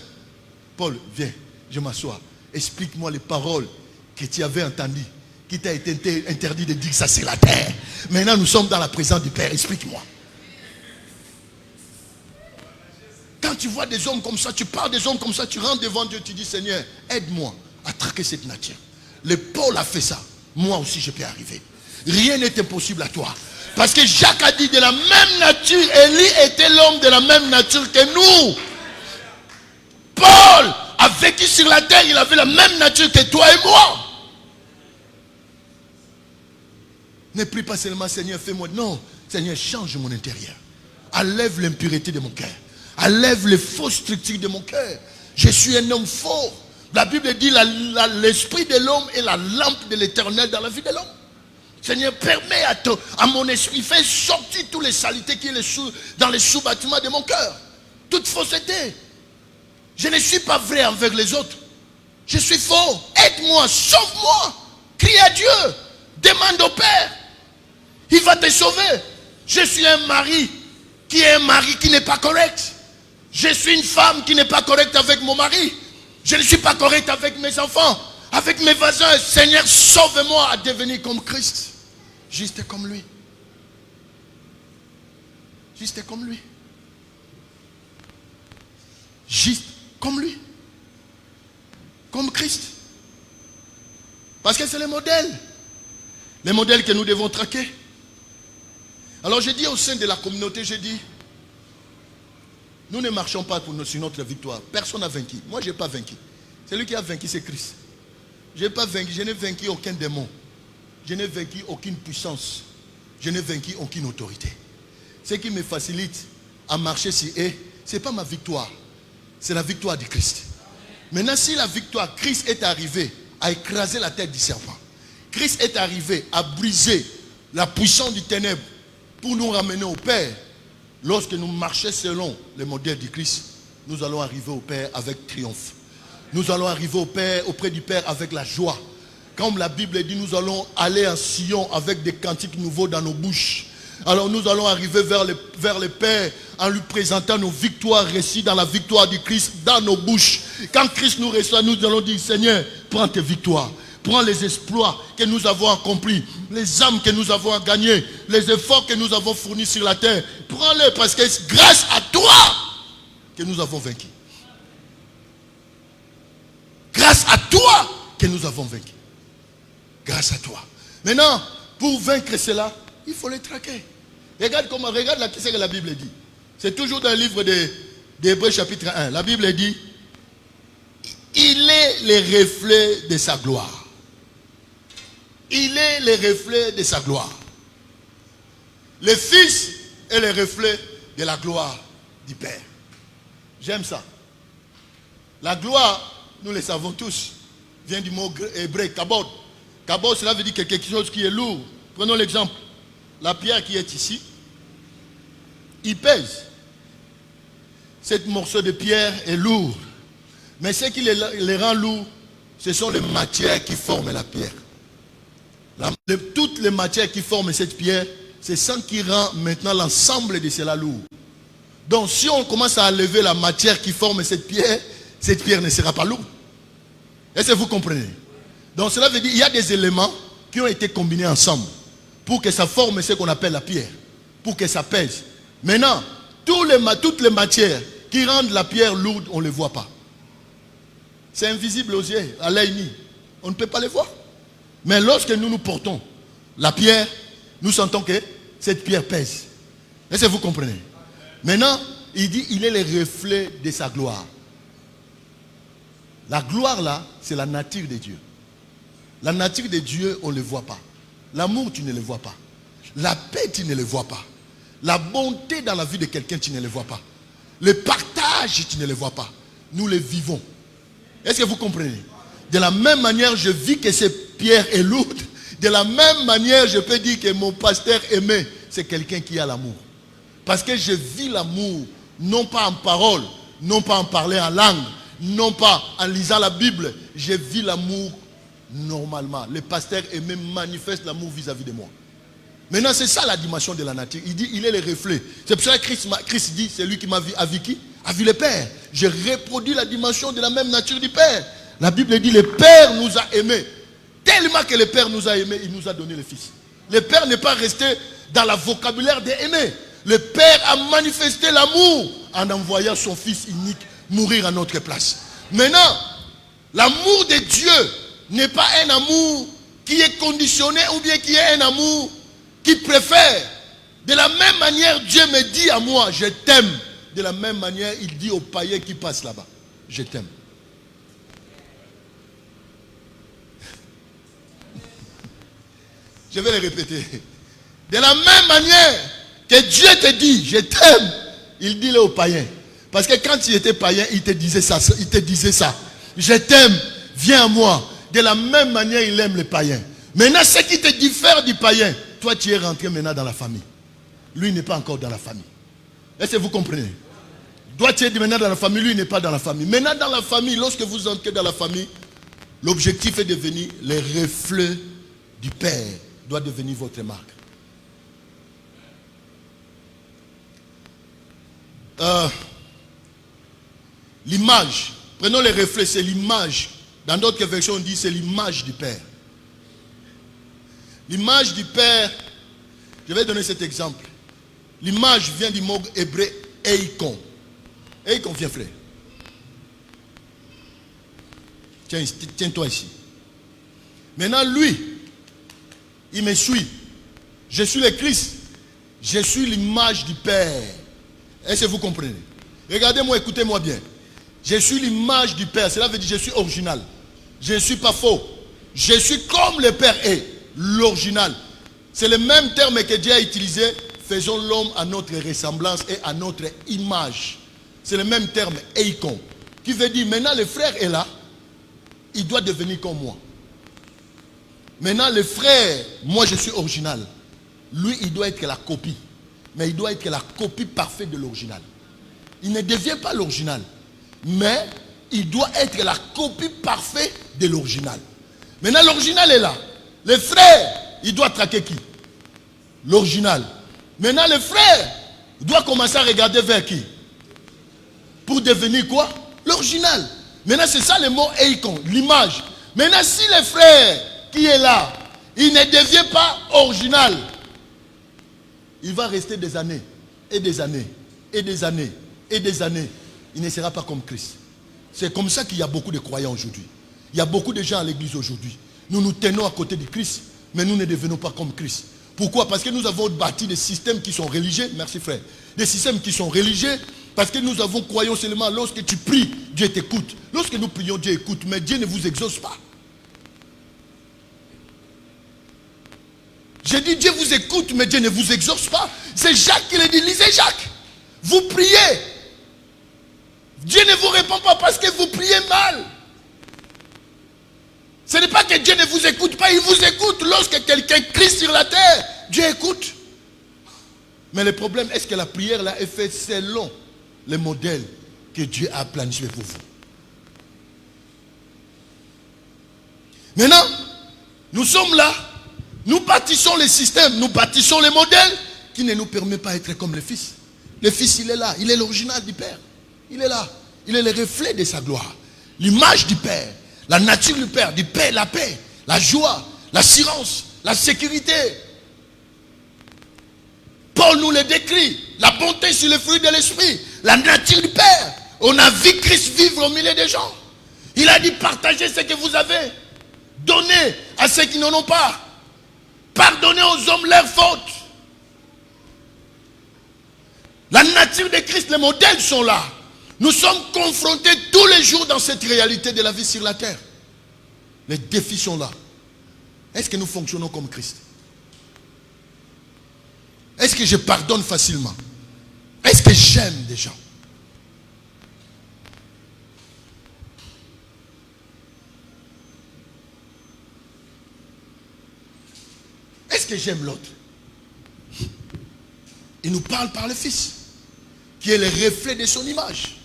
Paul viens. Je m'assois. Explique-moi les paroles que tu avais entendues, qui t'a été interdit de dire ça c'est la terre. Maintenant nous sommes dans la présence du Père. Explique-moi. Quand tu vois des hommes comme ça, tu parles des hommes comme ça, tu rentres devant Dieu, tu dis Seigneur, aide-moi à traquer cette nature. Le Paul a fait ça. Moi aussi je peux arriver. Rien n'est impossible à toi. Parce que Jacques a dit de la même nature, Élie était l'homme de la même nature que nous. Paul a vécu sur la terre, il avait la même nature que toi et moi. Ne prie pas seulement Seigneur, fais-moi. Non, Seigneur, change mon intérieur. Enlève l'impureté de mon cœur. Enlève les fausses structures de mon cœur. Je suis un homme fort. La Bible dit l'esprit de l'homme est la lampe de l'éternel dans la vie de l'homme. Seigneur, permets à mon esprit, fais sortir toutes les saletés qui sont dans les sous-bâtiments de mon cœur. Toute fausseté. Je ne suis pas vrai envers les autres. Je suis faux. Aide-moi, sauve-moi. Crie à Dieu. Demande au Père. Il va te sauver. Je suis un mari qui n'est pas correct. Je suis une femme qui n'est pas correcte avec mon mari. Je ne suis pas correct avec mes enfants, avec mes voisins. Seigneur, sauve-moi à devenir comme Christ. Juste comme lui. Juste comme lui. Juste comme lui. Comme Christ. Parce que c'est le modèle. Le modèle que nous devons traquer. Alors je dis au sein de la communauté, je dis, nous ne marchons pas sur notre victoire. Personne n'a vaincu. Moi je n'ai pas vaincu. Celui qui a vaincu c'est Christ. Je n'ai pas vaincu, je n'ai vaincu aucun démon. Je n'ai vaincu aucune puissance. Je n'ai vaincu aucune autorité. Ce qui me facilite à marcher sur eux, ce n'est pas ma victoire. C'est la victoire de Christ. Maintenant, si la victoire, Christ est arrivé à écraser la tête du serpent. Christ est arrivé à briser la puissance du ténèbre pour nous ramener au Père. Lorsque nous marchons selon les modèles du Christ, nous allons arriver au Père avec triomphe. Nous allons arriver au Père, auprès du Père avec la joie. Comme la Bible dit, nous allons aller en Sion avec des cantiques nouveaux dans nos bouches. Alors nous allons arriver vers le Père en lui présentant nos victoires réussies dans la victoire du Christ dans nos bouches. Quand Christ nous reçoit, nous allons dire, Seigneur, prends tes victoires. Prends les exploits que nous avons accomplis, les âmes que nous avons gagnées, les efforts que nous avons fournis sur la terre. Prends-les parce que c'est grâce à toi que nous avons vaincu. Grâce à toi que nous avons vaincu. Grâce à toi. Maintenant, pour vaincre cela, il faut les traquer. Regarde là, qu'est-ce que la Bible dit. C'est toujours dans le livre d'Hébreux chapitre 1. La Bible dit, il est le reflet de sa gloire. Il est le reflet de sa gloire. Le Fils est le reflet de la gloire du Père. J'aime ça. La gloire, nous le savons tous, vient du mot hébreu, kabod. Kabod, cela veut dire quelque chose qui est lourd. Prenons l'exemple. La pierre qui est ici, il pèse. Cet morceau de pierre est lourd. Mais ce qui les rend lourds, ce sont les matières qui forment la pierre. Toutes les matières qui forment cette pierre, c'est ça qui rend maintenant l'ensemble de cela lourd. Donc si on commence à enlever la matière qui forme cette pierre ne sera pas lourde. Est-ce que vous comprenez? Donc cela veut dire qu'il y a des éléments qui ont été combinés ensemble pour que ça forme ce qu'on appelle la pierre, pour que ça pèse. Maintenant, toutes les matières qui rendent la pierre lourde, on ne les voit pas. C'est invisible aux yeux, à l'œil nu. On ne peut pas les voir. Mais lorsque nous portons la pierre, nous sentons que cette pierre pèse. Est-ce que vous comprenez? Maintenant, il dit, il est le reflet de sa gloire. La gloire là, c'est la nature de Dieu. La nature de Dieu, on ne le voit pas. L'amour, tu ne le vois pas. La paix, tu ne le vois pas. La bonté dans la vie de quelqu'un, tu ne le vois pas. Le partage, tu ne le vois pas. Nous le vivons. Est-ce que vous comprenez? De la même manière, je vis que cette pierre est lourde. De la même manière, je peux dire que mon pasteur aimé, c'est quelqu'un qui a l'amour. Parce que je vis l'amour, non pas en parole, non pas en parler en langue, non pas en lisant la Bible. Je vis l'amour normalement. Le pasteur aimé manifeste l'amour vis-à-vis de moi. Maintenant, c'est ça la dimension de la nature. Il dit, il est le reflet. C'est pour ça que Christ dit, c'est lui qui m'a vu, a vu qui? A vu le Père. Je reproduis la dimension de la même nature du Père. La Bible dit, le Père nous a aimés. Tellement que le Père nous a aimés, il nous a donné le Fils. Le Père n'est pas resté dans le vocabulaire d'aimer. Le Père a manifesté l'amour en envoyant son Fils unique mourir à notre place. Maintenant, l'amour de Dieu n'est pas un amour qui est conditionné ou bien qui est un amour qui préfère. De la même manière, Dieu me dit à moi, je t'aime. De la même manière, il dit aux païens qui passent là-bas, je t'aime. Je vais le répéter. De la même manière que Dieu te dit, je t'aime, il dit aux païens. Parce que quand il était païen, il te disait ça. Je t'aime, viens à moi. De la même manière, il aime les païens. Maintenant, ce qui te diffère du païen, toi tu es rentré maintenant dans la famille. Lui n'est pas encore dans la famille. Est-ce que vous comprenez? Toi tu es maintenant dans la famille, lui n'est pas dans la famille. Maintenant dans la famille, lorsque vous entrez dans la famille, l'objectif est de devenir les reflets du Père. Doit devenir votre marque. L'image, prenons les reflets, c'est l'image. Dans d'autres versions, on dit c'est l'image du Père. L'image du Père, je vais donner cet exemple. L'image vient du mot hébreu eikon. Eikon, viens frère. Tiens-toi ici. Maintenant, lui, il me suit. Je suis le Christ. Je suis l'image du Père. Est-ce que vous comprenez? Regardez-moi, écoutez-moi bien. Je suis l'image du Père. Cela veut dire que je suis original. Je ne suis pas faux. Je suis comme le Père est. L'original. C'est le même terme que Dieu a utilisé. Faisons l'homme à notre ressemblance et à notre image. C'est le même terme, eikon. Qui veut dire, maintenant le frère est là. Il doit devenir comme moi. Maintenant le frère, moi je suis original. lui, il doit être la copie. Mais il doit être la copie parfaite de l'original. Il ne devient pas l'original. Mais il doit être la copie parfaite de l'original. Maintenant, l'original est là. Le frère, il doit traquer qui? L'original. Maintenant, le frère doit commencer à regarder vers qui? Pour devenir quoi? L'original. Maintenant, c'est ça le mot eikon, l'image. Maintenant, si le frère qui est là, il ne devient pas original, il va rester des années, et des années, et des années, et des années. Il ne sera pas comme Christ. C'est comme ça qu'il y a beaucoup de croyants aujourd'hui. Il y a beaucoup de gens à l'église aujourd'hui. Nous nous tenons à côté de Christ, mais nous ne devenons pas comme Christ. Pourquoi? Parce que nous avons bâti des systèmes qui sont religieux. Merci frère. Des systèmes qui sont religieux. Parce que nous avons croyons seulement lorsque tu pries, Dieu t'écoute. Lorsque nous prions, Dieu écoute. Mais Dieu ne vous exauce pas. J'ai dit Dieu vous écoute, mais Dieu ne vous exauce pas. C'est Jacques qui le dit. Lisez Jacques. Vous priez. Dieu ne vous répond pas parce que vous priez mal. Ce n'est pas que Dieu ne vous écoute pas. Il vous écoute. Lorsque quelqu'un crie sur la terre, Dieu écoute. Mais le problème, est-ce que la prière là est faite selon le modèle que Dieu a planifié pour vous? Maintenant, nous sommes là. Nous bâtissons les systèmes, nous bâtissons les modèles qui ne nous permettent pas d'être comme le Fils. Le Fils, il est là. Il est l'original du Père. Il est là. Il est le reflet de sa gloire. L'image du Père. La nature du Père. Du Père, la paix, la joie, l'assurance, la sécurité. Paul nous le décrit. La bonté sur le fruit de l'esprit. La nature du Père. On a vu Christ vivre au milieu des gens. Il a dit partagez ce que vous avez. Donnez à ceux qui n'en ont pas. Pardonnez aux hommes leurs fautes. La nature de Christ, les modèles sont là. Nous sommes confrontés tous les jours dans cette réalité de la vie sur la terre. Les défis sont là. Est-ce que nous fonctionnons comme Christ? Est-ce que je pardonne facilement? Est-ce que j'aime des gens? Est-ce que j'aime l'autre? Il nous parle par le Fils, qui est le reflet de son image.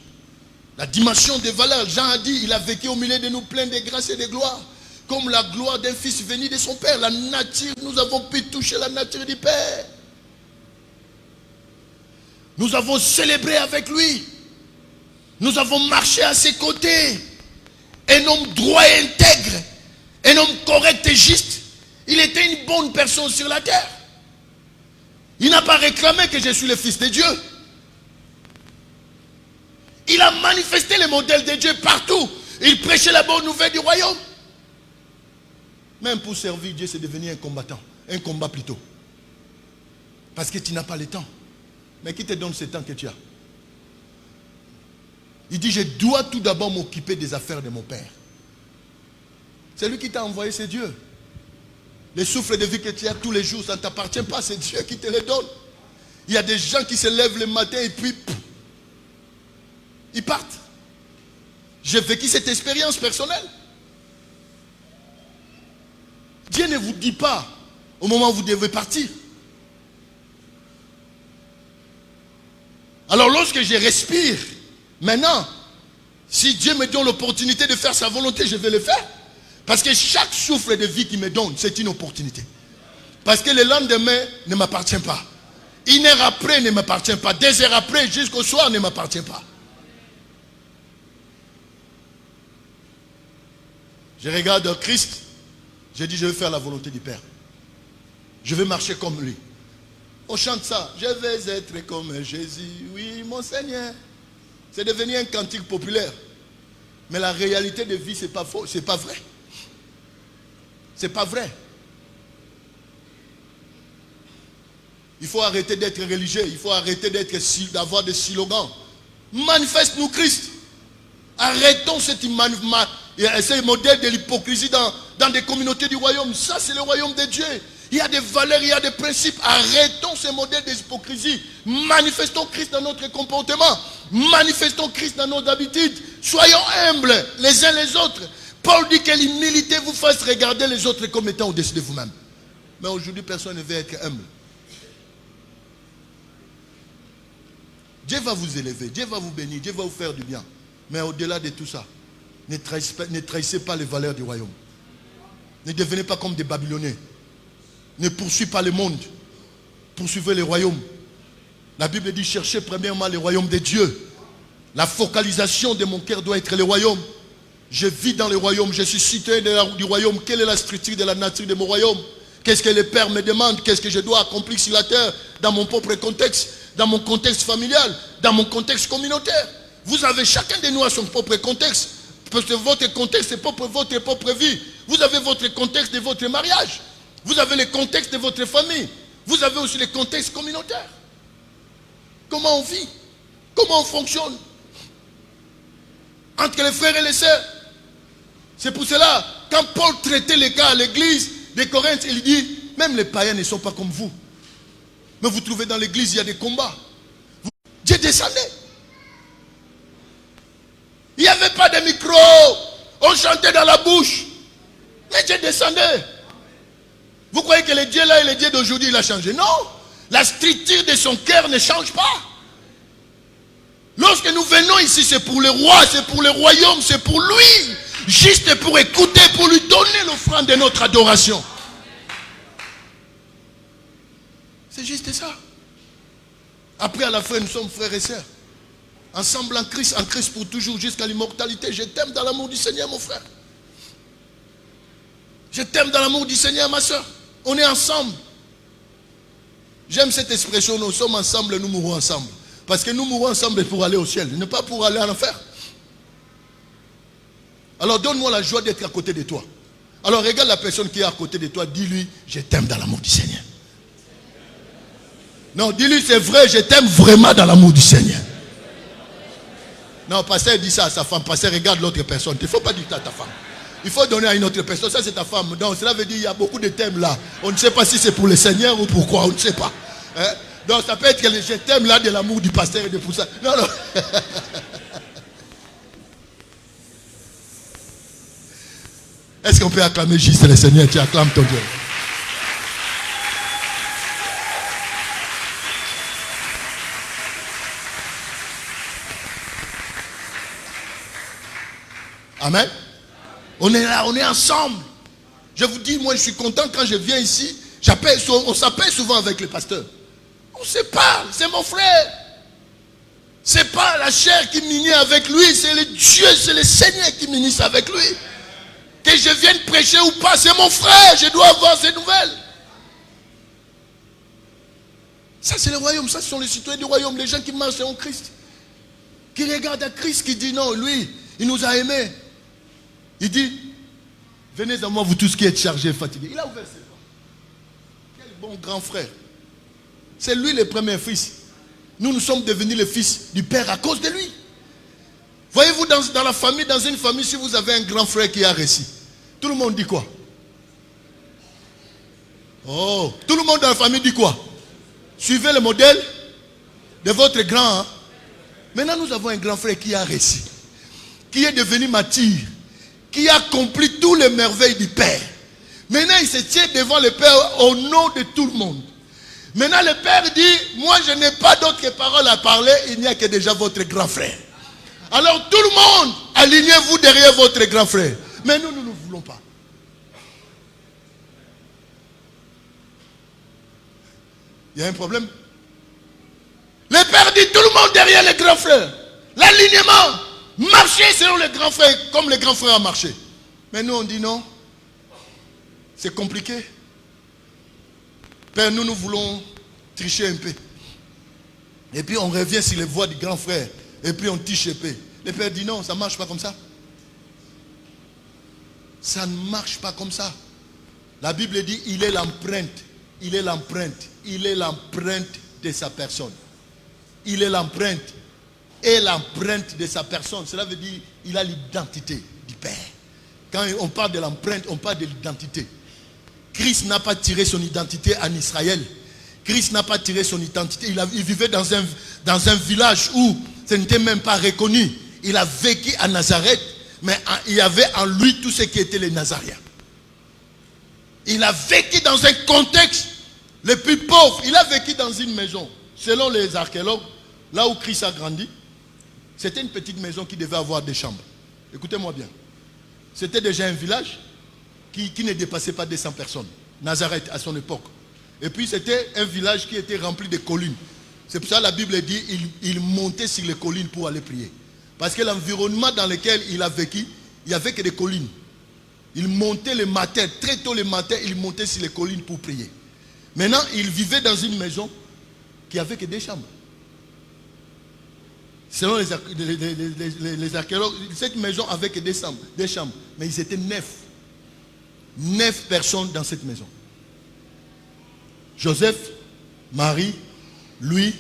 La dimension des valeurs. Jean a dit, il a vécu au milieu de nous plein de grâce et de gloire. Comme la gloire d'un fils venu de son Père. La nature, nous avons pu toucher la nature du Père. Nous avons célébré avec lui. Nous avons marché à ses côtés. Un homme droit et intègre. Un homme correct et juste. Il était une bonne personne sur la terre. Il n'a pas réclamé que je suis le Fils de Dieu. Il a manifesté le modèle de Dieu partout. Il prêchait la bonne nouvelle du royaume. Même pour servir Dieu, c'est devenu un combattant. Un combat plutôt. Parce que tu n'as pas le temps. Mais qui te donne ce temps que tu as? Il dit, je dois tout d'abord m'occuper des affaires de mon Père. C'est lui qui t'a envoyé, c'est Dieu. Le souffle de vie que tu as tous les jours, ça ne t'appartient pas, c'est Dieu qui te le donne. Il y a des gens qui se lèvent le matin et puis ils partent. J'ai vécu cette expérience personnelle. Dieu ne vous dit pas au moment où vous devez partir. Alors lorsque je respire, maintenant, si Dieu me donne l'opportunité de faire sa volonté, je vais le faire. Parce que chaque souffle de vie qu'il me donne, c'est une opportunité. Parce que le lendemain ne m'appartient pas. Une heure après ne m'appartient pas. 2 heures après jusqu'au soir ne m'appartient pas. Je regarde Christ. Je dis, je vais faire la volonté du Père. Je vais marcher comme lui. On chante ça. Je vais être comme Jésus. Oui, mon Seigneur. C'est devenu un cantique populaire. Mais la réalité de vie, c'est pas faux. C'est pas vrai. C'est pas vrai. Il faut arrêter d'être religieux. Il faut arrêter d'avoir des slogans. Manifeste-nous Christ. Arrêtons ce modèle de l'hypocrisie dans des communautés du royaume. Ça, c'est le royaume de Dieu. Il y a des valeurs, il y a des principes. Arrêtons ce modèle d'hypocrisie. Manifestons Christ dans notre comportement. Manifestons Christ dans nos habitudes. Soyons humbles les uns les autres. Paul dit que l'humilité vous fasse regarder les autres comme étant au-dessus de vous-même. Mais aujourd'hui, personne ne veut être humble. Dieu va vous élever, Dieu va vous bénir, Dieu va vous faire du bien. Mais au-delà de tout ça, ne trahissez pas les valeurs du royaume. Ne devenez pas comme des Babyloniens. Ne poursuivez pas le monde. Poursuivez le royaume. La Bible dit, cherchez premièrement le royaume de Dieu. La focalisation de mon cœur doit être le royaume. Je vis dans le royaume, je suis citoyen du royaume. Quelle est la structure de la nature de mon royaume? Qu'est-ce que le Père me demande? Qu'est-ce que je dois accomplir sur la terre? Dans mon propre contexte, dans mon contexte familial, dans mon contexte communautaire. Vous avez chacun de nous à son propre contexte. Parce que votre contexte, c'est votre propre vie. Vous avez votre contexte de votre mariage. Vous avez le contexte de votre famille. Vous avez aussi le contexte communautaire. Comment on vit? Comment on fonctionne entre les frères et les sœurs? C'est pour cela, quand Paul traitait les cas à l'église de Corinthe, il dit, même les païens ne sont pas comme vous. Mais vous trouvez dans l'église, il y a des combats. Dieu descendait. Il n'y avait pas de micro. On chantait dans la bouche. Mais Dieu descendait. Vous croyez que le Dieu là et le Dieu d'aujourd'hui, il a changé? Non. La structure de son cœur ne change pas. Lorsque nous venons ici, c'est pour le roi, c'est pour le royaume, c'est pour lui. Juste pour écouter, pour lui donner l'offrande de notre adoration. C'est juste ça. Après, à la fin, nous sommes frères et sœurs. Ensemble en Christ pour toujours, jusqu'à l'immortalité. Je t'aime dans l'amour du Seigneur, mon frère. Je t'aime dans l'amour du Seigneur, ma soeur. On est ensemble. J'aime cette expression, nous sommes ensemble et nous mourrons ensemble. Parce que nous mourons ensemble pour aller au ciel, ne pas pour aller en enfer. Alors donne-moi la joie d'être à côté de toi. Alors regarde la personne qui est à côté de toi, dis-lui, je t'aime dans l'amour du Seigneur. Non, dis-lui, c'est vrai, je t'aime vraiment dans l'amour du Seigneur. Non, pasteur dit ça à sa femme, pasteur regarde l'autre personne. Il ne faut pas dire ça à ta femme. Il faut donner à une autre personne, ça c'est ta femme. Donc cela veut dire qu'il y a beaucoup de thèmes là. On ne sait pas si c'est pour le Seigneur ou pourquoi, on ne sait pas. Hein? Donc ça peut être que je t'aime là de l'amour du pasteur et de pour ça. Non, non. Est-ce qu'on peut acclamer juste le Seigneur? Tu acclames ton Dieu. Amen. On est là, on est ensemble. Je vous dis, moi je suis content quand je viens ici. On s'appelle souvent avec le pasteur. On se parle, c'est mon frère. C'est pas la chair qui ministre avec lui, c'est le Dieu, c'est le Seigneur qui ministre avec lui. Que je vienne prêcher ou pas, c'est mon frère, je dois avoir ces nouvelles. Ça c'est le royaume, ça ce sont les citoyens du royaume, les gens qui marchent en Christ. Qui regardent à Christ, qui dit non, lui, il nous a aimés. Il dit, venez à moi vous tous qui êtes chargés et fatigués. Il a ouvert ses bras. Quel bon grand frère. C'est lui le premier fils. Nous sommes devenus les fils du Père à cause de lui. Voyez-vous dans la famille, dans une famille, si vous avez un grand frère qui a réussi, tout le monde dit quoi? Oh, tout le monde dans la famille dit quoi? Suivez le modèle de votre grand. Hein? Maintenant nous avons un grand frère qui a réussi, qui est devenu martyr, qui a accompli tous les merveilles du Père. Maintenant il se tient devant le Père au nom de tout le monde. Maintenant le Père dit, moi je n'ai pas d'autres paroles à parler, il n'y a que déjà votre grand frère. Alors tout le monde, alignez-vous derrière votre grand frère. Mais nous, nous ne voulons pas. Il y a un problème. Le Père dit tout le monde derrière le grand frère. L'alignement. Marchez selon le grand frère, comme le grand frère a marché. Mais nous on dit non. C'est compliqué. Père, nous voulons tricher un peu. Et puis on revient sur les voies du grand frère. Et puis on triche un peu. Le Père dit non, ça ne marche pas comme ça. Ça ne marche pas comme ça. La Bible dit, il est l'empreinte. Il est l'empreinte. Il est l'empreinte de sa personne. Il est l'empreinte. Et l'empreinte de sa personne. Cela veut dire, il a l'identité du Père. Quand on parle de l'empreinte, on parle de l'identité. Christ n'a pas tiré son identité en Israël. Christ n'a pas tiré son identité. Il vivait dans un village où ce n'était même pas reconnu. Il a vécu à Nazareth, mais il y avait en lui tout ce qui était les Nazaréens. Il a vécu dans un contexte le plus pauvre. Il a vécu dans une maison. Selon les archéologues, là où Christ a grandi, c'était une petite maison qui devait avoir des chambres. Écoutez-moi bien. C'était déjà un village qui ne dépassait pas 200 personnes. Nazareth à son époque. Et puis c'était un village qui était rempli de collines. C'est pour ça que la Bible dit il montait sur les collines pour aller prier. Parce que l'environnement dans lequel il a vécu, il n'y avait que des collines. Il montait le matin, très tôt le matin, il montait sur les collines pour prier. Maintenant, il vivait dans une maison qui avait que des chambres. Selon les archéologues, cette maison avait que des chambres. Mais ils étaient 9. 9 personnes dans cette maison. Joseph, Marie, lui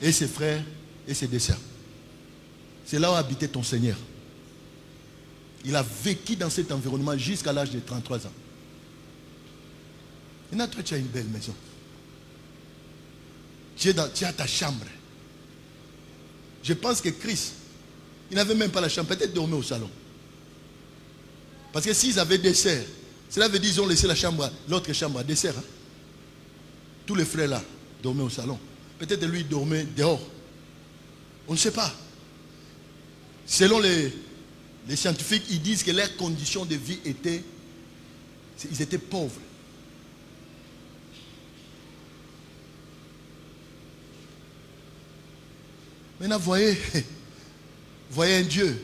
et ses frères et ses 2 sœurs. C'est là où habitait ton Seigneur. Il a vécu dans cet environnement jusqu'à l'âge de 33 ans. Maintenant, toi, tu as une belle maison. Tu as ta chambre. Je pense que Christ, il n'avait même pas la chambre. Peut-être dormait au salon. Parce que s'ils avaient des sœurs, cela veut dire qu'ils ont laissé l'autre chambre à des sœurs. Hein? Tous les frères là dormaient au salon. Peut-être lui dormait dehors. On ne sait pas. Selon les scientifiques, ils disent que leurs conditions de vie étaient... Ils étaient pauvres. Maintenant, voyez un Dieu.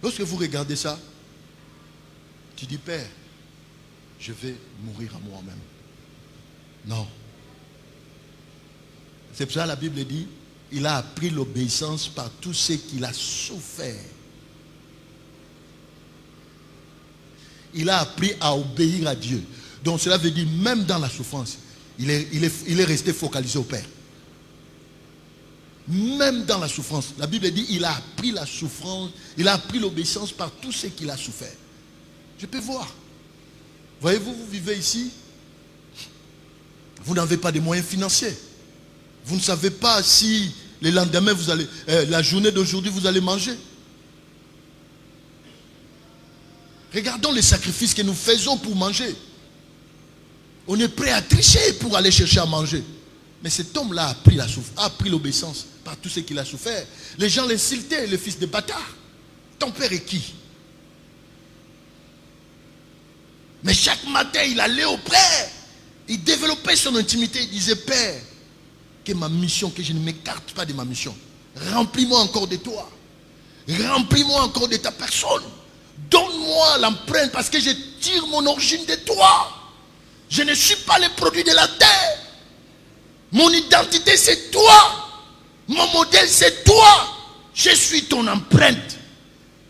Lorsque vous regardez ça, tu dis, Père, je vais mourir à moi-même. Non. C'est pour ça que la Bible dit, il a appris l'obéissance par tout ce qu'il a souffert. Il a appris à obéir à Dieu. Donc cela veut dire, même dans la souffrance, il est resté focalisé au Père. Même dans la souffrance, la Bible dit, il a appris la souffrance, il a appris l'obéissance par tout ce qu'il a souffert. Je peux voir. Voyez-vous, vous vivez ici, vous n'avez pas de moyens financiers. Vous ne savez pas si le lendemain, la journée d'aujourd'hui, vous allez manger. Regardons les sacrifices que nous faisons pour manger. On est prêt à tricher pour aller chercher à manger. Mais cet homme-là a appris l'obéissance par tout ce qu'il a souffert. Les gens l'insultaient, le fils de bâtard. Ton père est qui? Mais chaque matin, il allait au Père. Il développait son intimité. Il disait, Père, que ma mission, que je ne m'écarte pas de ma mission. Remplis-moi encore de toi. Remplis-moi encore de ta personne. Donne-moi l'empreinte parce que je tire mon origine de toi. Je ne suis pas le produit de la terre. Mon identité, c'est toi. Mon modèle, c'est toi. Je suis ton empreinte.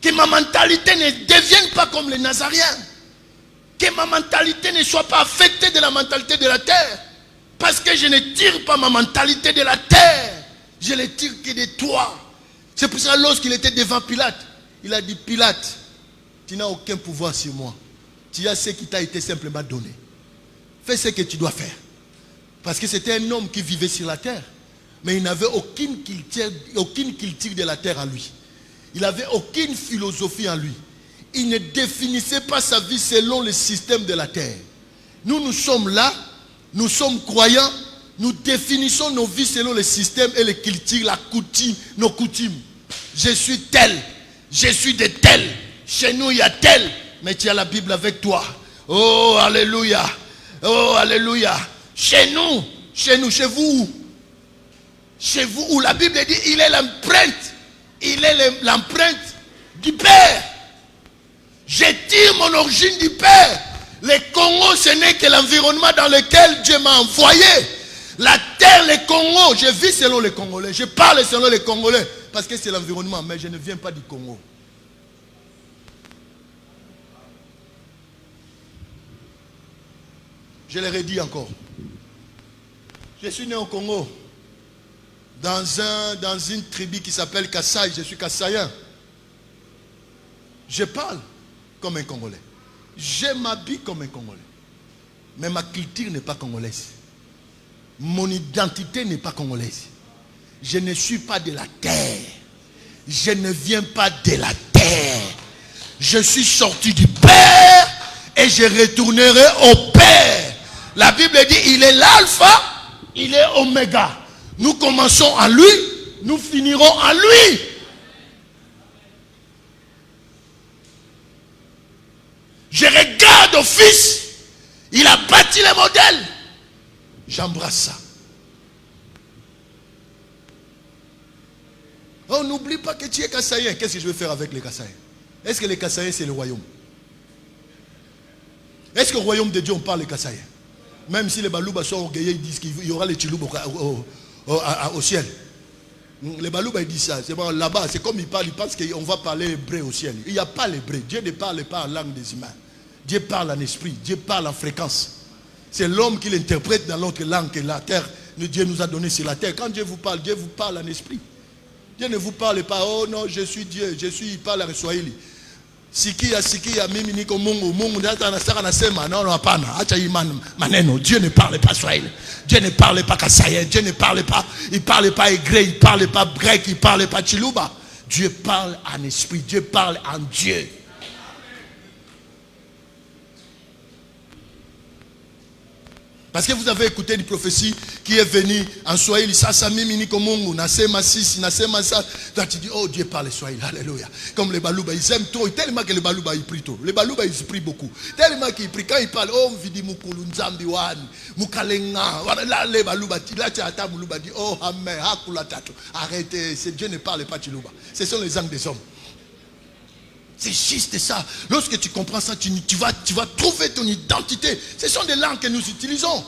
Que ma mentalité ne devienne pas comme les Nazaréens. Que ma mentalité ne soit pas affectée de la mentalité de la terre. Parce que je ne tire pas ma mentalité de la terre. Je ne tire que de toi. C'est pour ça, lorsqu'il était devant Pilate, il a dit, Pilate, tu n'as aucun pouvoir sur moi. Tu as ce qui t'a été simplement donné. Fais ce que tu dois faire. Parce que c'était un homme qui vivait sur la terre. Mais il n'avait aucune culture de la terre en lui. Il n'avait aucune philosophie en lui. Il ne définissait pas sa vie selon le système de la terre. Nous sommes là, nous sommes croyants, nous définissons nos vies selon le système et les cultures, la coutume, nos coutumes. Je suis tel, je suis de tel, chez nous il y a tel, mais tu as la Bible avec toi. Oh, alléluia, oh, alléluia. Chez nous, chez vous. Chez vous où la Bible dit, il est l'empreinte. Il est l'empreinte du Père. Je tire mon origine du Père. Le Congo, ce n'est que l'environnement dans lequel Dieu m'a envoyé. La terre, le Congo, je vis selon les Congolais. Je parle selon les Congolais. Parce que c'est l'environnement, mais je ne viens pas du Congo. Je le redis encore. Je suis né au Congo. Dans une tribu qui s'appelle Kassai. Je suis Kassaïen. Je parle comme un Congolais. Je m'habille comme un Congolais. Mais ma culture n'est pas congolaise. Mon identité n'est pas congolaise. Je ne suis pas de la terre. Je ne viens pas de la terre. Je suis sorti du Père et je retournerai au Père. La Bible dit, il est l'alpha, il est oméga. Nous commençons à lui, nous finirons à lui. Je regarde au Fils, il a bâti les modèles. J'embrasse ça. Oh, n'oublie pas que tu es Kassaïen. Qu'est-ce que je vais faire avec les Kassaïens? Est-ce que les Kassaïens, c'est le royaume? Est-ce qu'au royaume de Dieu, on parle des Kassaïens? Même si les Balouba sont orgueilleux, ils disent qu'il y aura les Chiloub au ciel. Les Balouba, ils disent ça. C'est bon, là-bas, c'est comme ils pensent qu'on va parler hébreu au ciel. Il n'y a pas l'hébreu. Dieu ne parle pas en langue des humains. Dieu parle en esprit. Dieu parle en fréquence. C'est l'homme qui l'interprète dans l'autre langue que la terre, Dieu nous a donné sur la terre. Quand Dieu vous parle en esprit. Dieu ne vous parle pas, oh non, je suis Dieu, il parle en Swahili. Sikia, mimi niko Mungu, Mungu nataka nasema, non, hapana, acha maneno. Dieu ne parle pas Swahili. Dieu ne parle pas Kassaïen, Dieu ne parle pas, il parle pas hébreu, il parle pas grec, il parle pas Chiluba. Dieu parle en esprit, Dieu parle en Dieu. Parce que vous avez écouté une prophétie qui est venue en Swahili. Ça, mimi niko Mungu, nasema sisi, nasema ça. Toi, tu dis, oh, Dieu parle Swahili, alléluia. Comme les Balouba, ils aiment trop. Tellement que les Balouba, ils prient trop. Les Balouba, ils prient beaucoup. Tellement qu'ils prient. Quand ils parlent, oh, vidi mukulu, nzambi wani, mukalenga. Là, les Balouba, là, tu as Balouba dit, oh, amen, hakula tato. Arrêtez, Dieu ne parle pas Chiluba. Ce sont les langues des hommes. C'est juste ça. Lorsque tu comprends ça, tu vas trouver ton identité. Ce sont des langues que nous utilisons.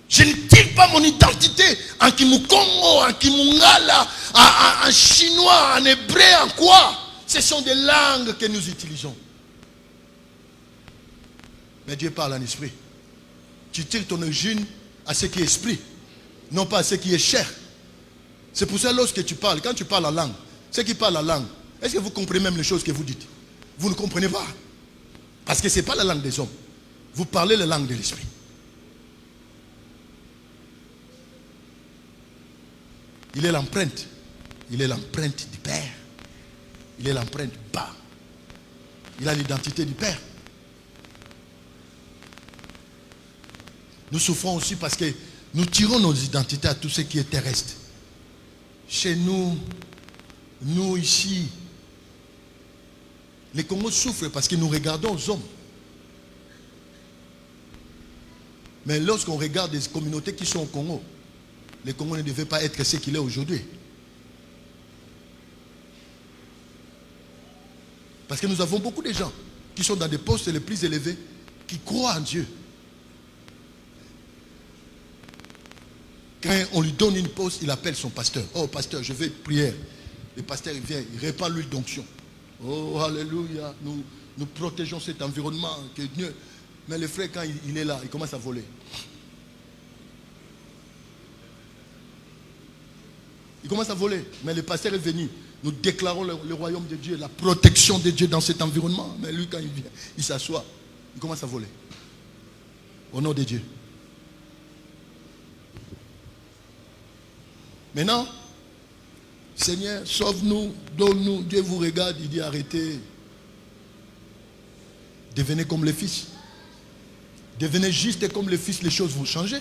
Je ne tire pas mon identité en Kimukongo, en Kimungala, en chinois, en hébreu, en quoi? Ce sont des langues que nous utilisons. Mais Dieu parle en esprit. Tu tires ton origine à ce qui est esprit, non pas à ce qui est chair. C'est pour ça lorsque tu parles, quand tu parles en langue, ceux qui parlent la langue, est-ce que vous comprenez même les choses que vous dites? Vous ne comprenez pas. Parce que ce n'est pas la langue des hommes. Vous parlez la langue de l'esprit. Il est l'empreinte. Il est l'empreinte du Père. Il est l'empreinte bas. Il a l'identité du Père. Nous souffrons aussi parce que nous tirons nos identités à tout ce qui est terrestre. Chez nous, nous ici, les Congos souffrent parce que nous regardons aux hommes. Mais lorsqu'on regarde des communautés qui sont au Congo, le Congo ne devait pas être ce qu'il est aujourd'hui. Parce que nous avons beaucoup de gens qui sont dans des postes les plus élevés, qui croient en Dieu. Quand on lui donne une poste, il appelle son pasteur. Oh pasteur, je vais prier. Le pasteur il vient, il répand l'huile d'onction. Oh alléluia, nous protégeons cet environnement. Que Dieu. Mais le frère, quand il est là, il commence à voler. Il commence à voler. Mais le pasteur est venu. Nous déclarons le royaume de Dieu, la protection de Dieu dans cet environnement. Mais lui, quand il vient, il s'assoit. Il commence à voler. Au nom de Dieu. Maintenant, Seigneur, sauve-nous, donne-nous. Dieu vous regarde, il dit arrêtez. Devenez comme les fils. Devenez juste comme les fils, les choses vont changer.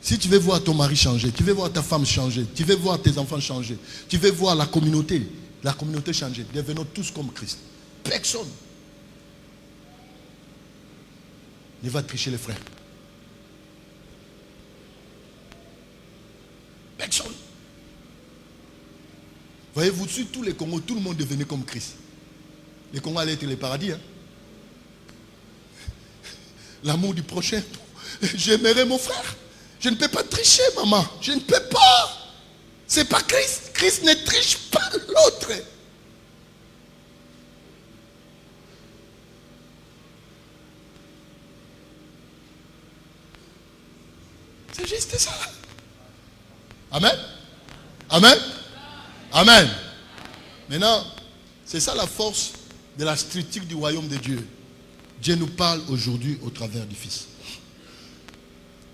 Si tu veux voir ton mari changer, tu veux voir ta femme changer, tu veux voir tes enfants changer, tu veux voir la communauté changer, devenons tous comme Christ. Personne ne va tricher les frères. Personne. Voyez-vous, sur tous les Congos, tout le monde devenait comme Christ. Les Congos allaient être les paradis. Hein? L'amour du prochain. J'aimerais mon frère. Je ne peux pas tricher, maman. Je ne peux pas. C'est pas Christ. Christ ne triche pas l'autre. C'est juste ça. Amen. Amen. Amen. Maintenant, c'est ça la force de la structure du royaume de Dieu. Dieu nous parle aujourd'hui au travers du Fils.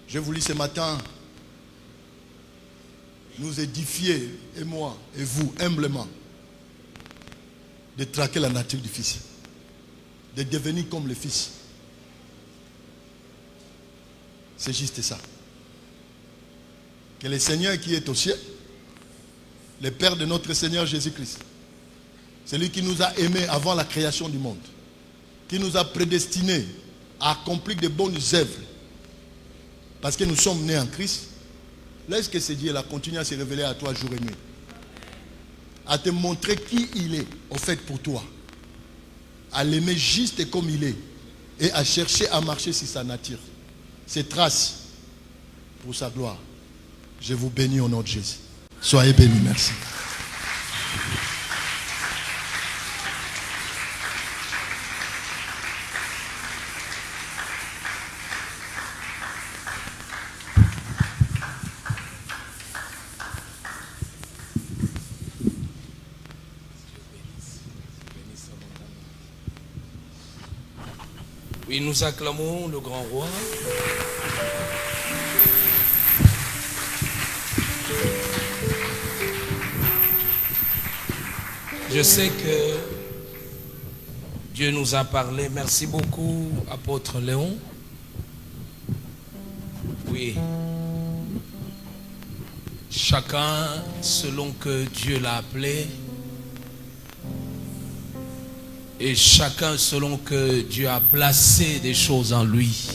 Je vous lis ce matin, nous édifier, et moi, et vous, humblement, de traquer la nature du Fils, de devenir comme le Fils. C'est juste ça. Que le Seigneur qui est au ciel, le Père de notre Seigneur Jésus-Christ, celui qui nous a aimés avant la création du monde, qui nous a prédestinés à accomplir de bonnes œuvres, parce que nous sommes nés en Christ, laisse que ce Dieu-là continue à se révéler à toi jour et nuit, à te montrer qui il est, au fait, pour toi, à l'aimer juste comme il est, et à chercher à marcher sur sa nature, ses traces, pour sa gloire. Je vous bénis au nom de Jésus. Soyez bénis, merci. Oui, nous acclamons le grand roi. Je sais que Dieu nous a parlé. Merci beaucoup, apôtre Léon. Oui. Chacun selon que Dieu l'a appelé. Et chacun selon que Dieu a placé des choses en lui.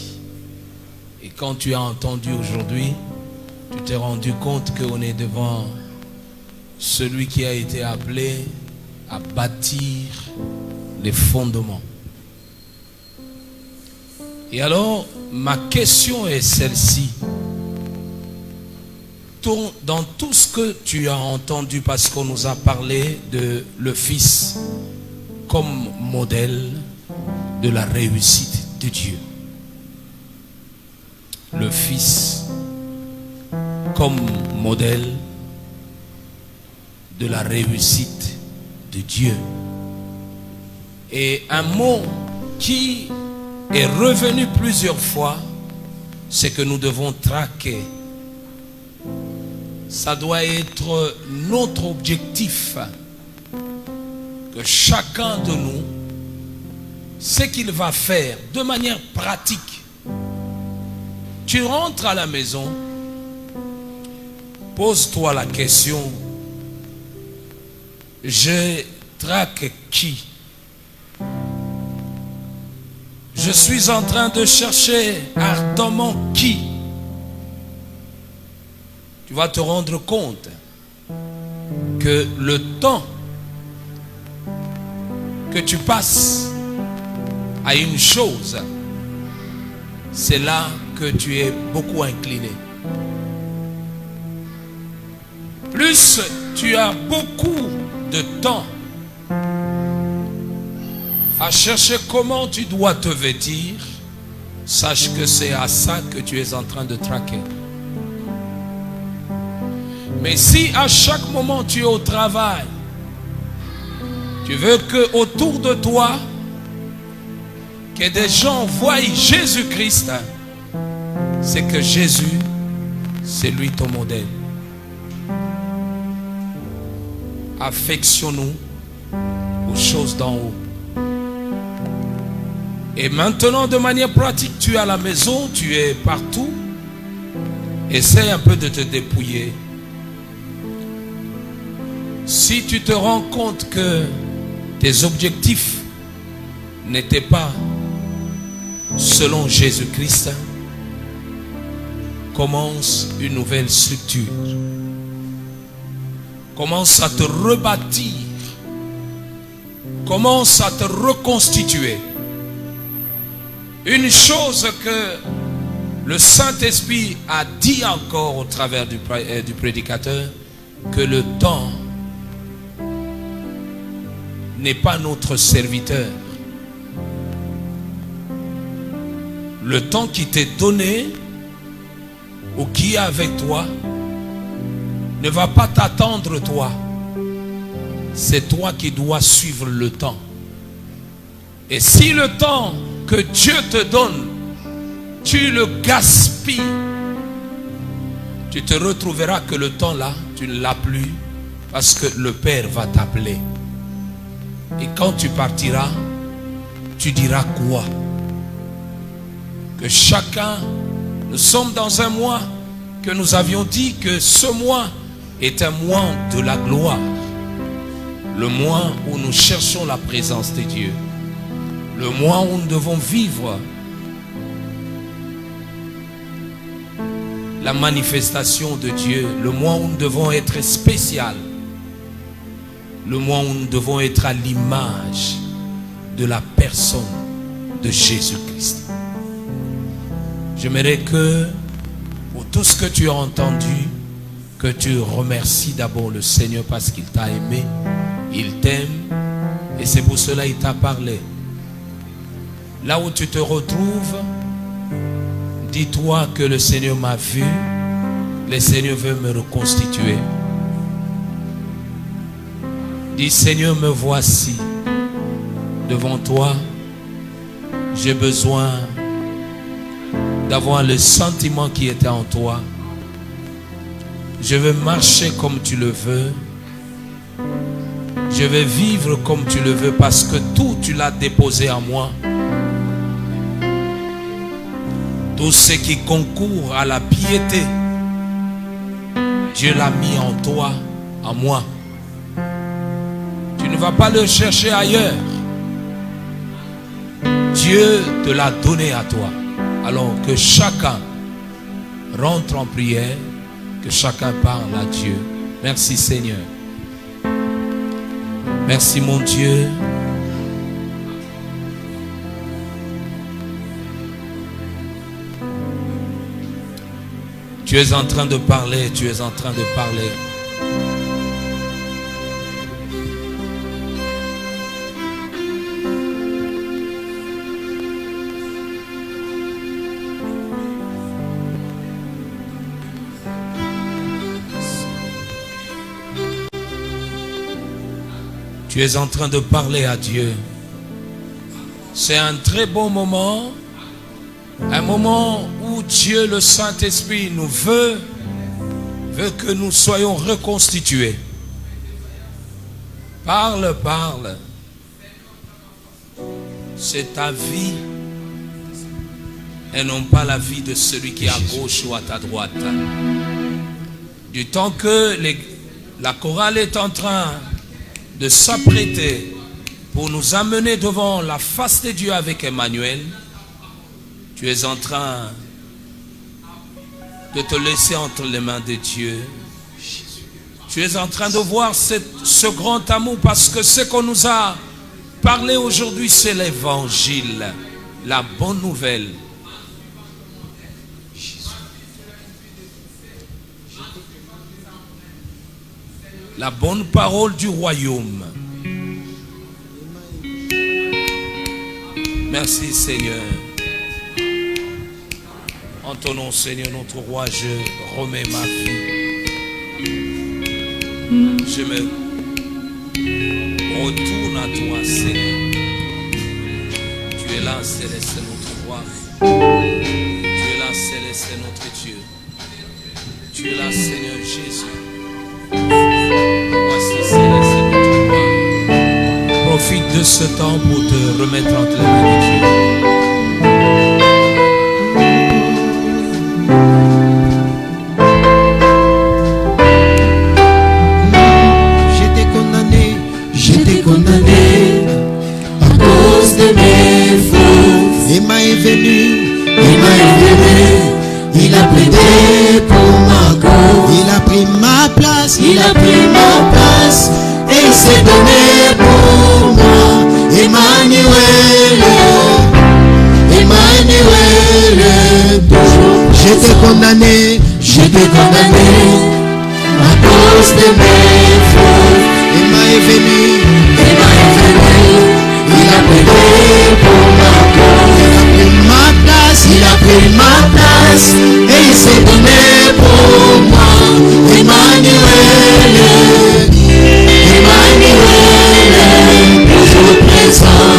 Et quand tu as entendu aujourd'hui, tu t'es rendu compte qu'on est devant celui qui a été appelé à bâtir les fondements. Et alors, ma question est celle-ci. Dans tout ce que tu as entendu, parce qu'on nous a parlé de le Fils comme modèle de la réussite de Dieu. Le Fils comme modèle de la réussite de Dieu. Et un mot qui est revenu plusieurs fois, c'est que nous devons traquer. Ça doit être notre objectif. Que chacun de nous, ce qu'il va faire de manière pratique. Tu rentres à la maison, pose-toi la question, je traque qui? Je suis en train de chercher ardemment qui? Tu vas te rendre compte que le temps que tu passes à une chose, c'est là que tu es beaucoup incliné. Plus tu as beaucoup de temps à chercher comment tu dois te vêtir, sache que c'est à ça que tu es en train de traquer. Mais si à chaque moment tu es au travail, tu veux que autour de toi, que des gens voient Jésus-Christ, c'est que Jésus, c'est lui ton modèle. Affectionnons-nous aux choses d'en haut. Et maintenant, de manière pratique, tu es à la maison, tu es partout. Essaie un peu de te dépouiller. Si tu te rends compte que tes objectifs n'étaient pas selon Jésus-Christ, commence une nouvelle structure. Commence à te rebâtir. Commence à te reconstituer. Une chose que le Saint-Esprit a dit encore au travers du prédicateur, que le temps n'est pas notre serviteur. Le temps qui t'est donné ou qui est avec toi ne va pas t'attendre toi. C'est toi qui dois suivre le temps. Et si le temps que Dieu te donne, tu le gaspilles, tu te retrouveras que le temps là, tu ne l'as plus parce que le Père va t'appeler. Et quand tu partiras, tu diras quoi? Que chacun Nous sommes dans un mois que nous avions dit que ce mois est un mois de la gloire. Le mois où nous cherchons la présence de Dieu. Le mois où nous devons vivre la manifestation de Dieu. Le mois où nous devons être spécial. Le mois où nous devons être à l'image de la personne de Jésus-Christ. J'aimerais que, pour tout ce que tu as entendu, que tu remercies d'abord le Seigneur parce qu'il t'a aimé, il t'aime, et c'est pour cela qu'il t'a parlé. Là où tu te retrouves, dis-toi que le Seigneur m'a vu, le Seigneur veut me reconstituer. Dis, Seigneur, me voici devant toi. J'ai besoin d'avoir le sentiment qui était en toi. Je veux marcher comme tu le veux. Je vais vivre comme tu le veux parce que tout tu l'as déposé en moi. Tout ce qui concourt à la piété, Dieu l'a mis en toi, en moi. Tu ne vas pas le chercher ailleurs. Dieu te l'a donné à toi. Alors que chacun rentre en prière, que chacun parle à Dieu. Merci Seigneur. Merci mon Dieu. Tu es en train de parler, tu es en train de parler. Tu es en train de parler à Dieu. C'est un très bon moment. Un moment où Dieu, le Saint-Esprit, nous veut que nous soyons reconstitués. Parle, parle. C'est ta vie et non pas la vie de celui qui est à gauche ou à ta droite. Du temps que la chorale est en train de s'apprêter pour nous amener devant la face de Dieu avec Emmanuel, tu es en train de te laisser entre les mains de Dieu. Tu es en train de voir ce grand amour parce que ce qu'on nous a parlé aujourd'hui, c'est l'évangile, la bonne nouvelle. La bonne parole du royaume. Merci Seigneur. En ton nom Seigneur notre roi, je remets ma vie. Je me retourne à toi Seigneur. Tu es là céleste notre roi. Tu es là céleste notre Dieu. Tu es là Seigneur Jésus. Voici céleste notre roi. Profite de ce temps pour te remettre entre les mains de Dieu. Condamné à cause de mes fautes. Emma est venu, il a plaidé pour ma cause. il a pris ma place, Il a pris ma place et il s'est donné pour moi. Emmanuel, toujours. j'étais condamné, À cause de mes fautes. Emma est venu, Il a plaidé pour ma cause. il a pris ma place, Et il s'est donné pour moi. Emmanuel, toujours présent.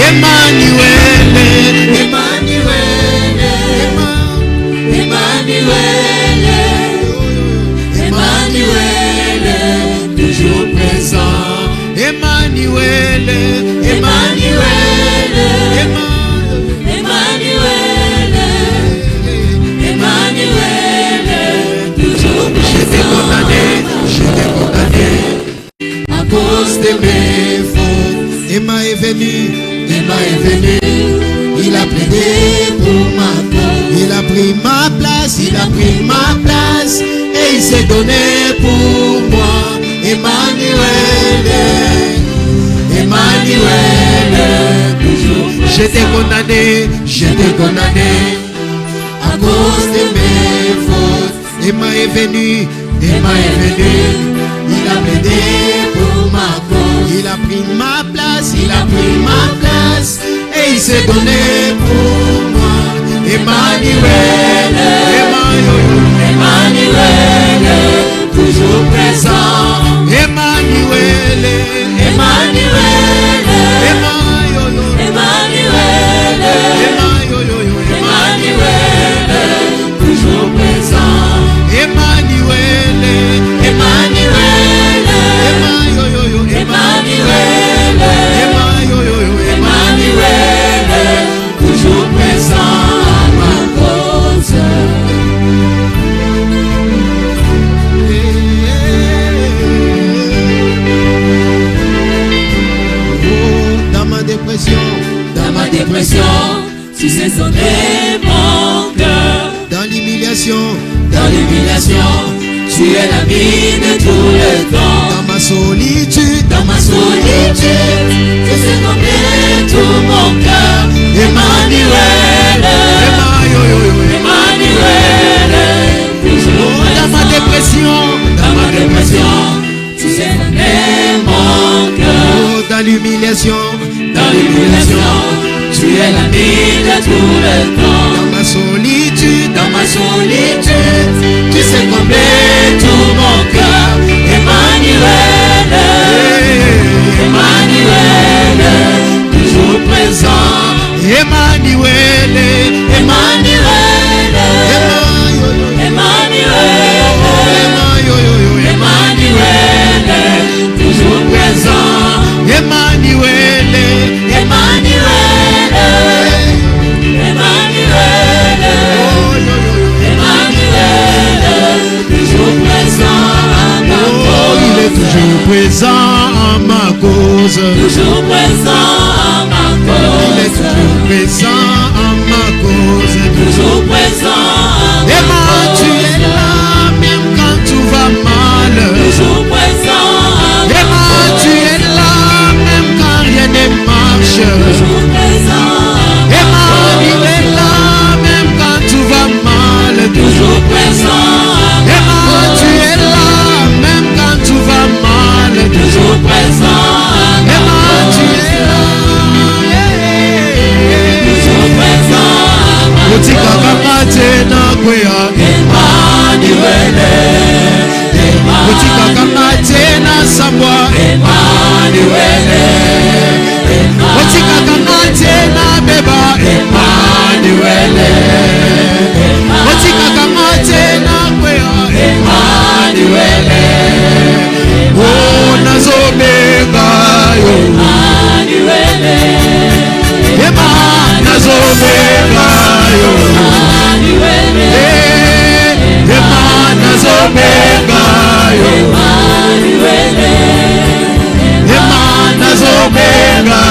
Emmanuel, Emmanuel, toujours présent. est venu, Emma est venu, il a plaidé pour ma cause. il a pris ma place, Il a pris ma place et il s'est donné pour moi. Emmanuel, Emmanuel, toujours j'étais condamné à cause de mes fautes. Emma est venu, Emma est venu, il a plaidé pour ma cause. il a pris ma place, Il a pris ma place et il s'est donné pour moi. Emmanuel, Emmanuel, toujours présent. Emmanuel, Emmanuel, Emmanuel, Emmanuel, Emmanuel, toujours présent. Emmanuel, Emmanuel, Emmanuel, toujours présent à ma cause. Dans ma dépression, Dans ma dépression, tu sais sonner mon cœur. dans l'humiliation, Dans l'humiliation, tu es l'ami de tout le temps. dans ma solitude, Dans ma solitude, tu sais combler tout mon cœur. Emmanuel, Emmanuel, toujours dans ma présent. dépression, Dans ma dépression, tu sais donner mon cœur. dans l'humiliation, Dans l'humiliation, tu es l'ami de tout le temps. dans ma solitude, Dans ma solitude, tu sais combler tout mon cœur. Emmanuel, Emmanuel, toujours présent. Emmanuel, Emmanuel, Emmanuel, Emmanuel, toujours présent. Emmanuel, Emmanuel, Emmanuel, Emmanuel, toujours présent à ma oh, il est cause. toujours présent à ma cause. Toujours présent à ma Il est cause. toujours présent à ma cause. Toujours présent à ma Emma, tu cause. es là même quand tout va mal. Toujours présent à ma Emma, cause. tu es là même quand rien ne marche. Toujours présent à ma Emma, cause. il est là même quand tout va mal. Toujours présent à ma Emma, cause. tu es là même quand tout va mal. Toujours présent à ma Emma, cause. tu es là. Toujours présent à ma Otika cause. kamate na kwea. Emmanuel, Otika kamate na sambwa. Emmanuel, Otika kamate na beba. Emmanuel, Otika kamate na kwea. Emmanuel, Oh, nazobega yo. Emmanuel, Ema, nazobega yo. Emmanuel, Ema, nazobega yo. Emmanuel, Ema, nazobega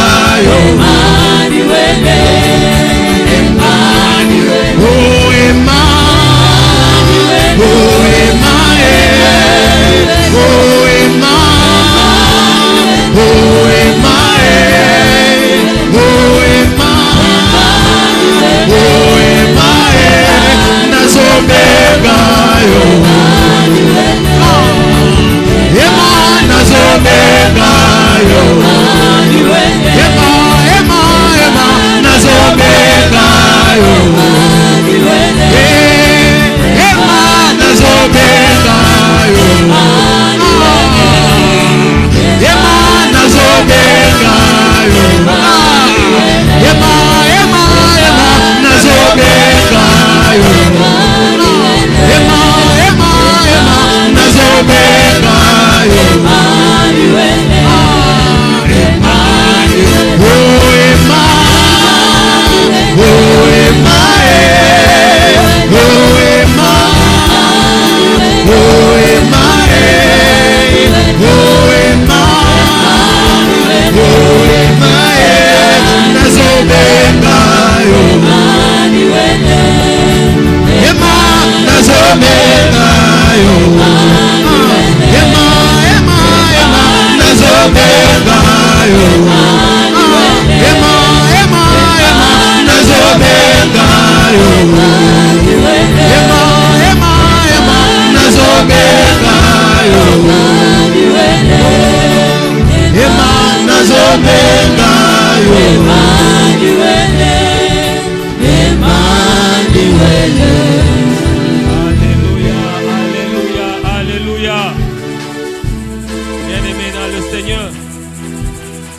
yo. Emmanuel, Emmanuel, Oh, Ema. Oh, Ema, oh, Ema. Oh, Ema, oh, Ema. Oh, Ema, nazobega yo. Ema, nazobega yo. Ema, Ema,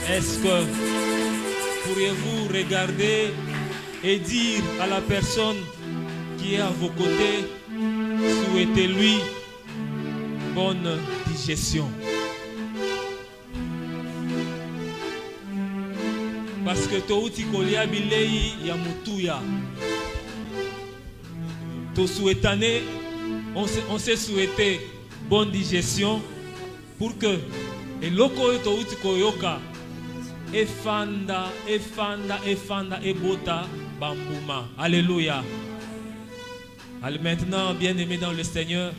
Est-ce que pourriez-vous regarder et dire à la personne qui est à vos côtés, souhaitez-lui bonne digestion. Parce que touti kolia bilei ya mutuya. To souhaitane, on s'est souhaité bonne digestion pour que et loko touti koyoka efanda ebota bambuma. Alléluia. Allez, maintenant, bien-aimés dans le Seigneur,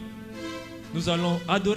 nous allons adorer.